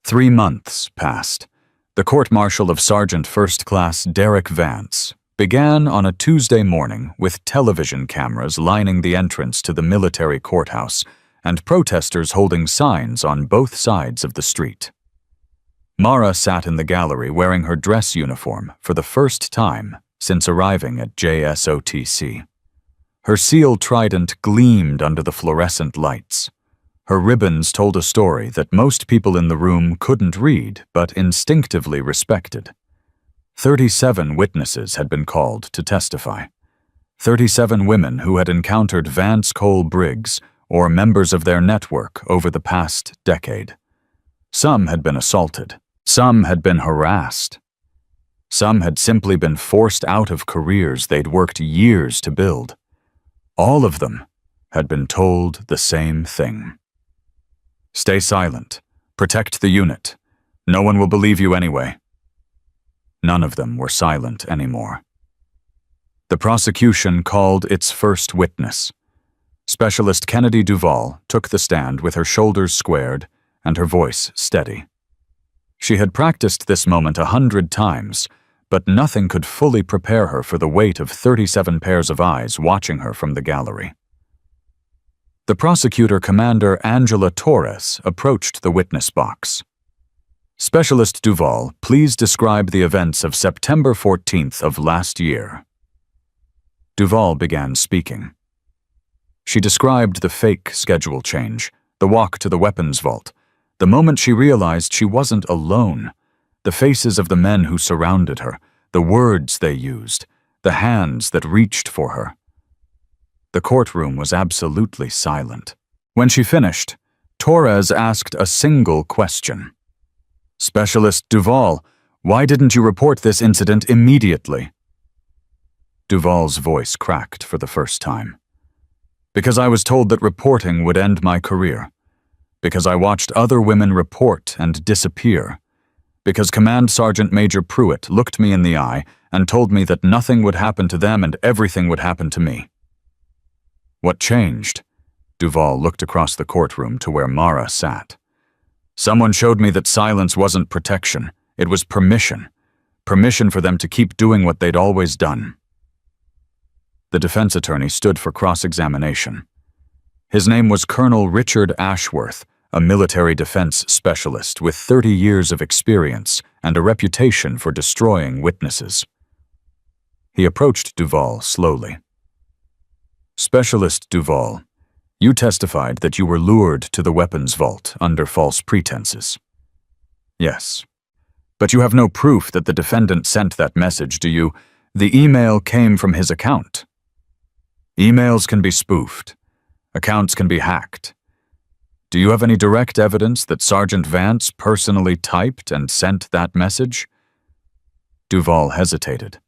3 months passed. The court-martial of Sergeant First Class Derek Vance began on a Tuesday morning with television cameras lining the entrance to the military courthouse and protesters holding signs on both sides of the street. Mara sat in the gallery wearing her dress uniform for the first time since arriving at JSOTC. Her seal trident gleamed under the fluorescent lights. Her ribbons told a story that most people in the room couldn't read but instinctively respected. 37 witnesses had been called to testify. 37 women who had encountered Vance Cole Briggs or members of their network over the past decade. Some had been assaulted. Some had been harassed. Some had simply been forced out of careers they'd worked years to build. All of them had been told the same thing. Stay silent. Protect the unit. No one will believe you anyway. None of them were silent anymore. The prosecution called its first witness. Specialist Kennedy Duvall took the stand with her shoulders squared and her voice steady. She had practiced this moment 100 times, but nothing could fully prepare her for the weight of 37 pairs of eyes watching her from the gallery. The prosecutor, Commander Angela Torres, approached the witness box. Specialist Duvall, please describe the events of September 14th of last year. Duvall began speaking. She described the fake schedule change, the walk to the weapons vault, the moment she realized she wasn't alone, the faces of the men who surrounded her, the words they used, the hands that reached for her. The courtroom was absolutely silent. When she finished, Torres asked a single question. Specialist Duvall, why didn't you report this incident immediately? Duvall's voice cracked for the first time. Because I was told that reporting would end my career. Because I watched other women report and disappear. Because Command Sergeant Major Pruitt looked me in the eye and told me that nothing would happen to them and everything would happen to me. What changed? Duvall looked across the courtroom to where Mara sat. Someone showed me that silence wasn't protection, it was permission. Permission for them to keep doing what they'd always done. The defense attorney stood for cross-examination. His name was Colonel Richard Ashworth, a military defense specialist with 30 years of experience and a reputation for destroying witnesses. He approached Duvall slowly. Specialist Duvall, you testified that you were lured to the weapons vault under false pretenses. Yes. But you have no proof that the defendant sent that message, do you? The email came from his account. Emails can be spoofed. Accounts can be hacked. Do you have any direct evidence that Sergeant Vance personally typed and sent that message? Duvall hesitated.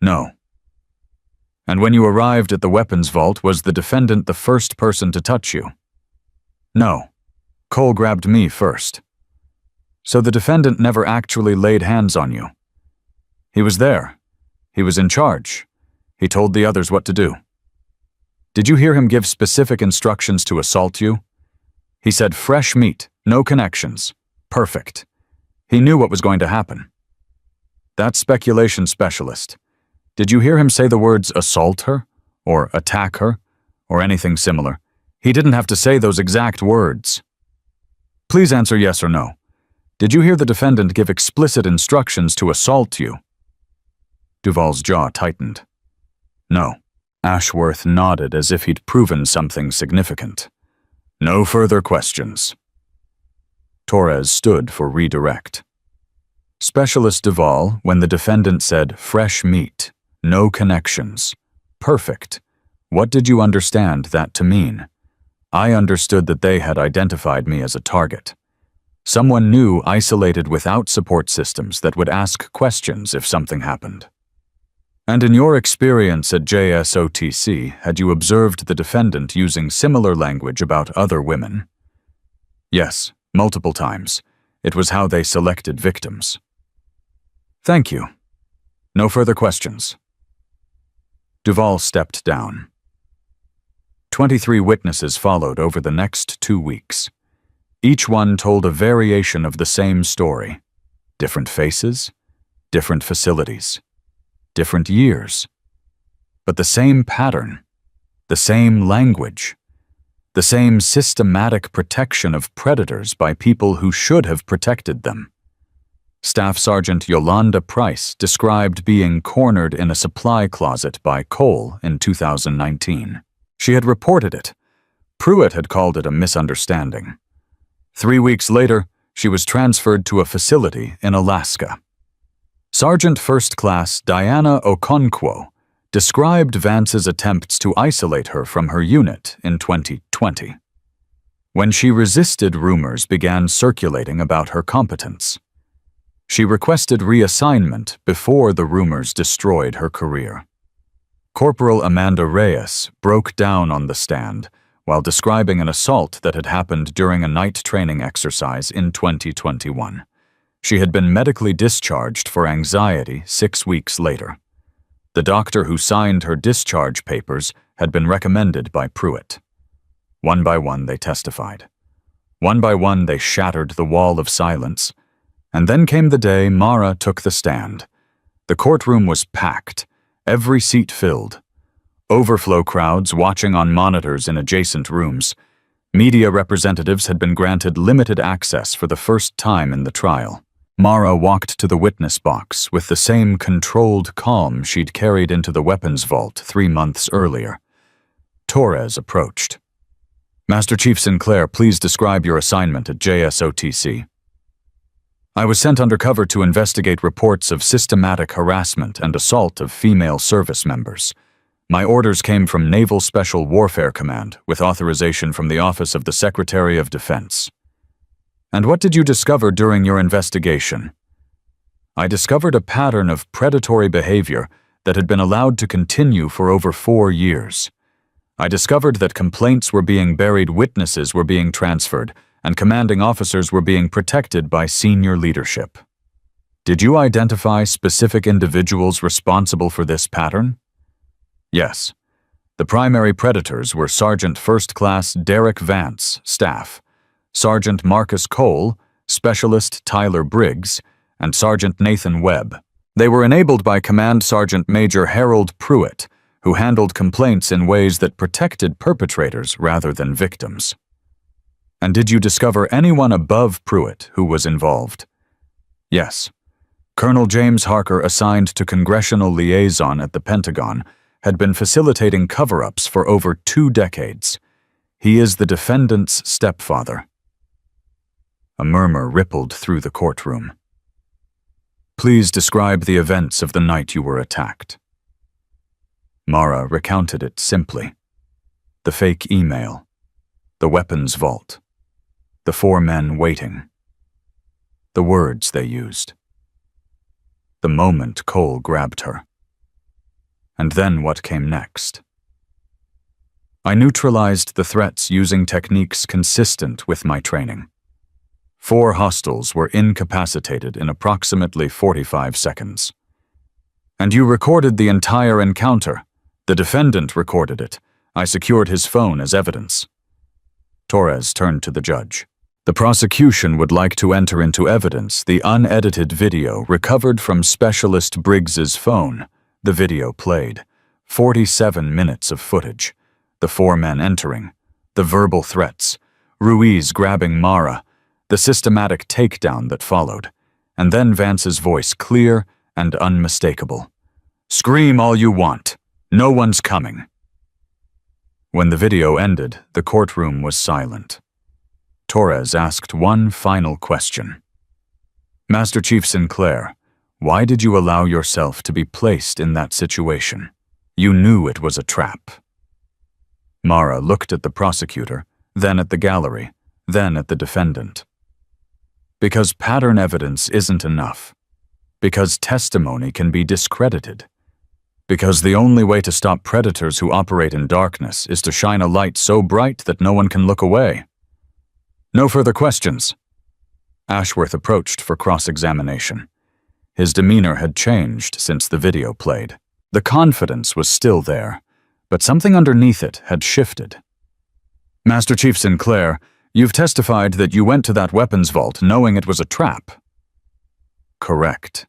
No. And when you arrived at the weapons vault, was the defendant the first person to touch you? No. Cole grabbed me first. So the defendant never actually laid hands on you. He was there. He was in charge. He told the others what to do. Did you hear him give specific instructions to assault you? He said fresh meat, no connections. Perfect. He knew what was going to happen. That's speculation, specialist. Did you hear him say the words assault her, or attack her, or anything similar? He didn't have to say those exact words. Please answer yes or no. Did you hear the defendant give explicit instructions to assault you? Duvall's jaw tightened. No. Ashworth nodded as if he'd proven something significant. No further questions. Torres stood for redirect. Specialist Duvall, when the defendant said fresh meat, no connections, perfect, what did you understand that to mean? I understood that they had identified me as a target. Someone new isolated without support systems that would ask questions if something happened. And in your experience at JSOTC, had you observed the defendant using similar language about other women? Yes, multiple times. It was how they selected victims. Thank you. No further questions. Duvall stepped down. 23 witnesses followed over the next 2 weeks. Each one told a variation of the same story. Different faces, different facilities, different years. But the same pattern, the same language, the same systematic protection of predators by people who should have protected them. Staff Sergeant Yolanda Price described being cornered in a supply closet by Cole in 2019. She had reported it. Pruitt had called it a misunderstanding. 3 weeks later, she was transferred to a facility in Alaska. Sergeant First Class Diana Okonkwo described Vance's attempts to isolate her from her unit in 2020, when she resisted rumors began circulating about her competence. She requested reassignment before the rumors destroyed her career. Corporal Amanda Reyes broke down on the stand while describing an assault that had happened during a night training exercise in 2021. She had been medically discharged for anxiety 6 weeks later. The doctor who signed her discharge papers had been recommended by Pruitt. One by one they testified. One by one they shattered the wall of silence. And then came the day Mara took the stand. The courtroom was packed, every seat filled. Overflow crowds watching on monitors in adjacent rooms. Media representatives had been granted limited access for the first time in the trial. Mara walked to the witness box with the same controlled calm she'd carried into the weapons vault 3 months earlier. Torres approached. Master Chief Sinclair, please describe your assignment at JSOTC. I was sent undercover to investigate reports of systematic harassment and assault of female service members. My orders came from Naval Special Warfare Command, with authorization from the Office of the Secretary of Defense. And what did you discover during your investigation? I discovered a pattern of predatory behavior that had been allowed to continue for over 4 years. I discovered that complaints were being buried, witnesses were being transferred, and commanding officers were being protected by senior leadership. Did you identify specific individuals responsible for this pattern? Yes. The primary predators were Sergeant First Class Derek Vance, staff, Sergeant Marcus Cole, Specialist Tyler Briggs, and Sergeant Nathan Webb. They were enabled by Command Sergeant Major Harold Pruitt, who handled complaints in ways that protected perpetrators rather than victims. And did you discover anyone above Pruitt who was involved? Yes. Colonel James Harker, assigned to Congressional Liaison at the Pentagon, had been facilitating cover-ups for over 2 decades. He is the defendant's stepfather. A murmur rippled through the courtroom. Please describe the events of the night you were attacked. Mara recounted it simply. The fake email, the weapons vault, the 4 men waiting, the words they used, the moment Cole grabbed her. And then what came next? I neutralized the threats using techniques consistent with my training. 4 hostiles were incapacitated in approximately 45 seconds. And you recorded the entire encounter. The defendant recorded it. I secured his phone as evidence. Torres turned to the judge. The prosecution would like to enter into evidence the unedited video recovered from Specialist Briggs's phone. The video played. 47 minutes of footage. The 4 men entering. The verbal threats. Ruiz grabbing Mara. The systematic takedown that followed. And then Vance's voice, clear and unmistakable. Scream all you want. No one's coming. When the video ended, the courtroom was silent. Torres asked one final question. Master Chief Sinclair, why did you allow yourself to be placed in that situation? You knew it was a trap. Mara looked at the prosecutor, then at the gallery, then at the defendant. Because pattern evidence isn't enough. Because testimony can be discredited. Because the only way to stop predators who operate in darkness is to shine a light so bright that no one can look away. No further questions. Ashworth approached for cross-examination. His demeanor had changed since the video played. The confidence was still there, but something underneath it had shifted. Master Chief Sinclair, you've testified that you went to that weapons vault knowing it was a trap. Correct.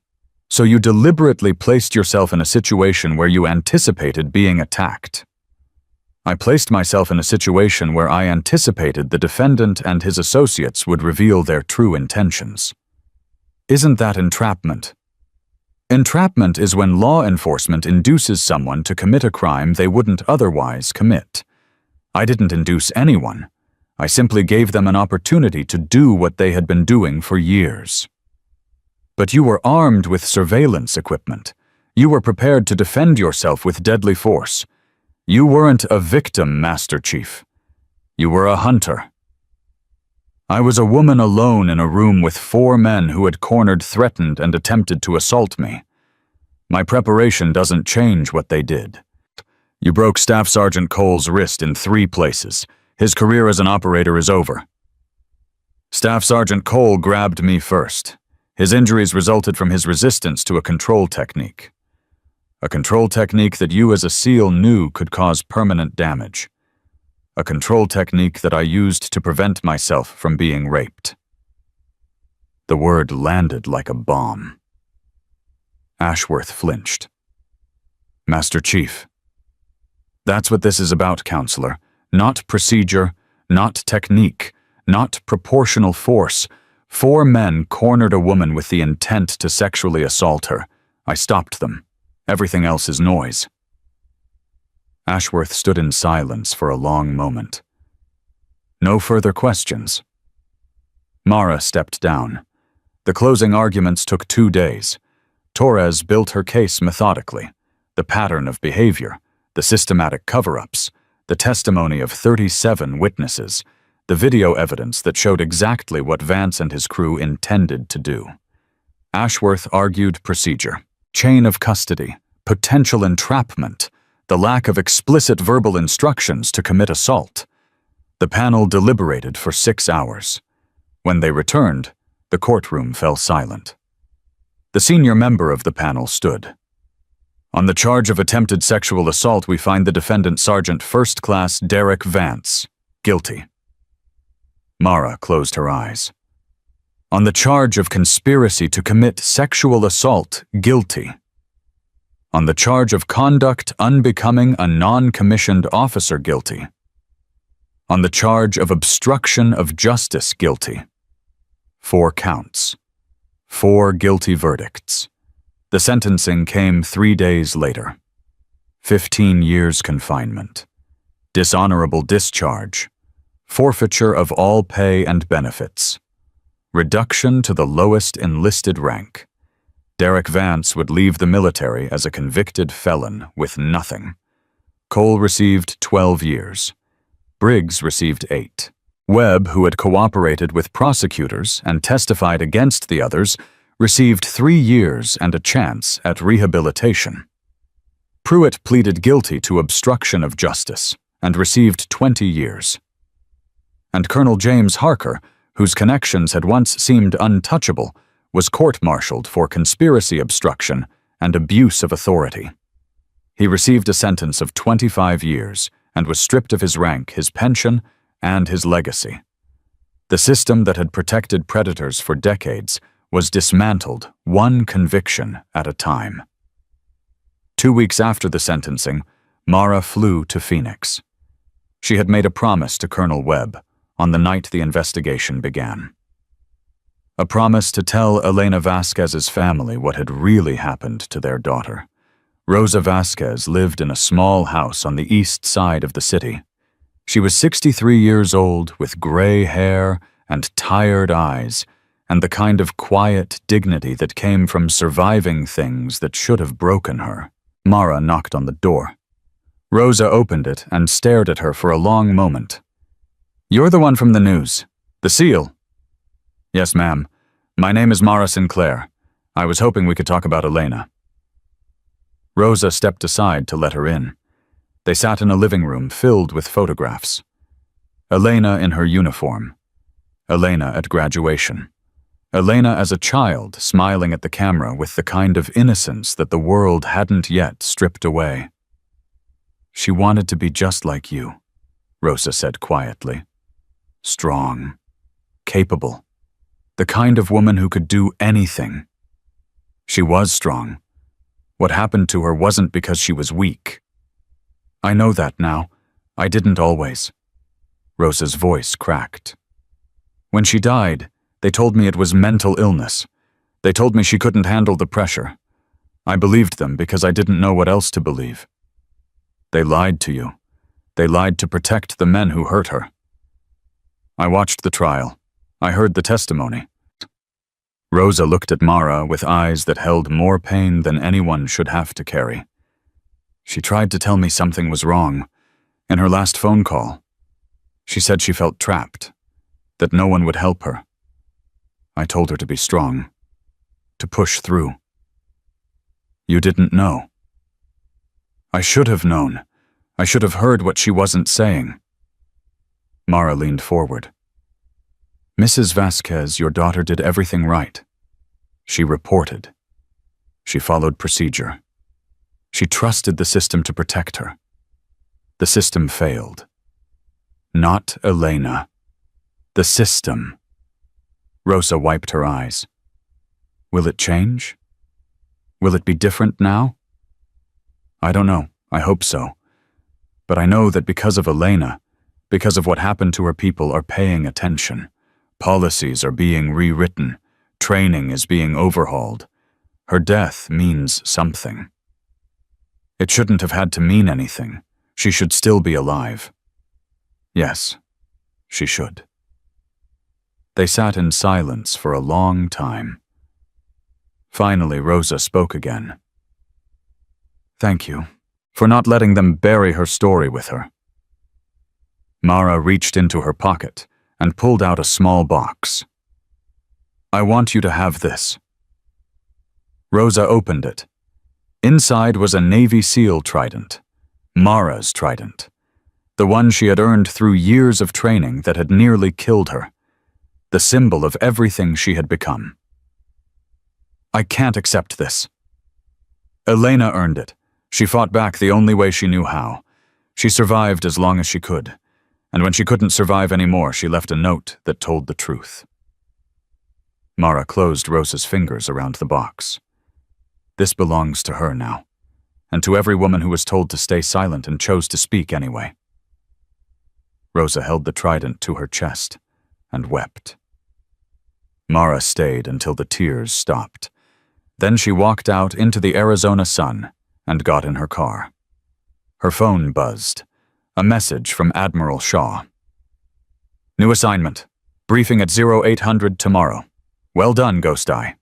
So you deliberately placed yourself in a situation where you anticipated being attacked. I placed myself in a situation where I anticipated the defendant and his associates would reveal their true intentions. Isn't that entrapment? Entrapment is when law enforcement induces someone to commit a crime they wouldn't otherwise commit. I didn't induce anyone. I simply gave them an opportunity to do what they had been doing for years. But you were armed with surveillance equipment. You were prepared to defend yourself with deadly force. You weren't a victim, Master Chief. You were a hunter. I was a woman alone in a room with 4 men who had cornered, threatened, and attempted to assault me. My preparation doesn't change what they did. You broke Staff Sergeant Cole's wrist in 3 places. His career as an operator is over. Staff Sergeant Cole grabbed me first. His injuries resulted from his resistance to a control technique. A control technique that you as a SEAL knew could cause permanent damage. A control technique that I used to prevent myself from being raped. The word landed like a bomb. Ashworth flinched. Master Chief. That's what this is about, Counselor. Not procedure, not technique, not proportional force. 4 men cornered a woman with the intent to sexually assault her. I stopped them. Everything else is noise. Ashworth stood in silence for a long moment. No further questions. Mara stepped down. The closing arguments took 2 days. Torres built her case methodically. The pattern of behavior, the systematic cover-ups, the testimony of 37 witnesses, the video evidence that showed exactly what Vance and his crew intended to do. Ashworth argued procedure, chain of custody, potential entrapment, the lack of explicit verbal instructions to commit assault. The panel deliberated for 6 hours. When they returned, the courtroom fell silent. The senior member of the panel stood. On the charge of attempted sexual assault, we find the defendant Sergeant First Class Derek Vance, guilty. Mara closed her eyes. On the charge of conspiracy to commit sexual assault, guilty. On the charge of conduct unbecoming a non-commissioned officer, guilty. On the charge of obstruction of justice, guilty. 4 counts. 4 guilty verdicts. The sentencing came 3 days later. 15 years confinement. Dishonorable discharge. Forfeiture of all pay and benefits. Reduction to the lowest enlisted rank. Derek Vance would leave the military as a convicted felon with nothing. Cole received 12 years. Briggs received 8. Webb, who had cooperated with prosecutors and testified against the others, received 3 years and a chance at rehabilitation. Pruitt pleaded guilty to obstruction of justice and received 20 years. And Colonel James Harker, whose connections had once seemed untouchable, was court-martialed for conspiracy obstruction and abuse of authority. He received a sentence of 25 years and was stripped of his rank, his pension, and his legacy. The system that had protected predators for decades was dismantled, 1 conviction at a time. 2 weeks after the sentencing, Mara flew to Phoenix. She had made a promise to Colonel Webb on the night the investigation began. A promise to tell Elena Vasquez's family what had really happened to their daughter. Rosa Vasquez lived in a small house on the east side of the city. She was 63 years old, with gray hair and tired eyes, and the kind of quiet dignity that came from surviving things that should have broken her. Mara knocked on the door. Rosa opened it and stared at her for a long moment. You're the one from the news. The SEAL. Yes, ma'am. My name is Mara Sinclair. I was hoping we could talk about Elena. Rosa stepped aside to let her in. They sat in a living room filled with photographs. Elena in her uniform. Elena at graduation. Elena as a child, smiling at the camera with the kind of innocence that the world hadn't yet stripped away. She wanted to be just like you, Rosa said quietly. Strong. Capable. The kind of woman who could do anything. She was strong. What happened to her wasn't because she was weak. I know that now. I didn't always. Rosa's voice cracked. When she died, they told me it was mental illness. They told me she couldn't handle the pressure. I believed them because I didn't know what else to believe. They lied to you. They lied to protect the men who hurt her. I watched the trial. I heard the testimony. Rosa looked at Mara with eyes that held more pain than anyone should have to carry. She tried to tell me something was wrong. In her last phone call, she said she felt trapped, that no one would help her. I told her to be strong, to push through. You didn't know. I should have known. I should have heard what she wasn't saying. Mara leaned forward. Mrs. Vasquez, your daughter did everything right. She reported. She followed procedure. She trusted the system to protect her. The system failed. Not Elena. The system. Rosa wiped her eyes. Will it change? Will it be different now? I don't know. I hope so. But I know that because of Elena, because of what happened to her, people are paying attention. Policies are being rewritten. Training is being overhauled. Her death means something. It shouldn't have had to mean anything. She should still be alive. Yes, she should. They sat in silence for a long time. Finally, Rosa spoke again. Thank you for not letting them bury her story with her. Mara reached into her pocket and pulled out a small box. I want you to have this. Rosa opened it. Inside was a Navy SEAL trident, Mara's trident, the one she had earned through years of training that had nearly killed her, the symbol of everything she had become. I can't accept this. Elena earned it. She fought back the only way she knew how. She survived as long as she could, and when she couldn't survive anymore, she left a note that told the truth. Mara closed Rosa's fingers around the box. This belongs to her now, and to every woman who was told to stay silent and chose to speak anyway. Rosa held the trident to her chest and wept. Mara stayed until the tears stopped. Then she walked out into the Arizona sun and got in her car. Her phone buzzed. A message from Admiral Shaw. New assignment. Briefing at 0800 tomorrow. Well done, Ghost Eye.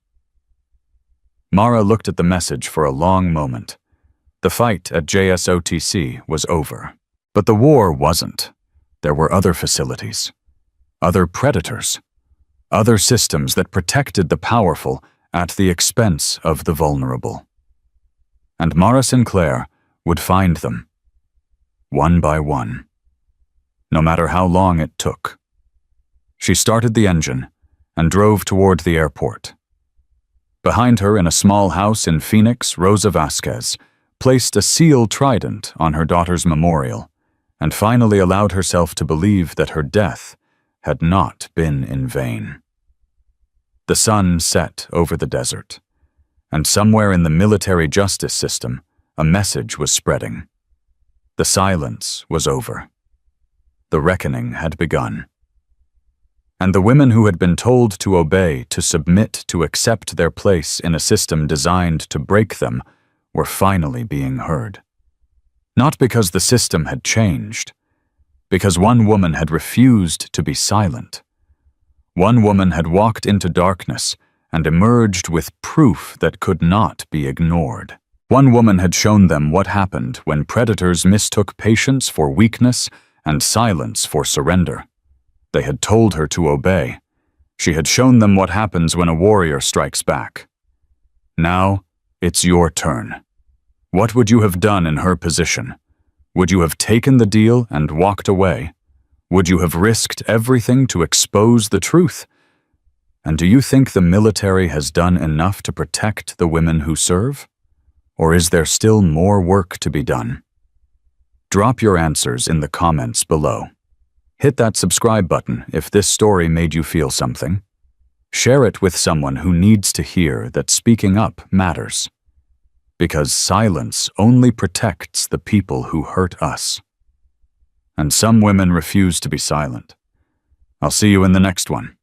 Mara looked at the message for a long moment. The fight at JSOTC was over. But the war wasn't. There were other facilities. Other predators. Other systems that protected the powerful at the expense of the vulnerable. And Mara Sinclair would find them. One by one. No matter how long it took. She started the engine and drove toward the airport. Behind her in a small house in Phoenix, Rosa Vasquez placed a SEAL trident on her daughter's memorial and finally allowed herself to believe that her death had not been in vain. The sun set over the desert, and somewhere in the military justice system, a message was spreading. The silence was over. The reckoning had begun. And the women who had been told to obey, to submit, to accept their place in a system designed to break them, were finally being heard. Not because the system had changed, because one woman had refused to be silent. One woman had walked into darkness and emerged with proof that could not be ignored. One woman had shown them what happened when predators mistook patience for weakness and silence for surrender. They had told her to obey. She had shown them what happens when a warrior strikes back. Now, it's your turn. What would you have done in her position? Would you have taken the deal and walked away? Would you have risked everything to expose the truth? And do you think the military has done enough to protect the women who serve? Or is there still more work to be done? Drop your answers in the comments below. Hit that subscribe button if this story made you feel something. Share it with someone who needs to hear that speaking up matters. Because silence only protects the people who hurt us. And some women refuse to be silent. I'll see you in the next one.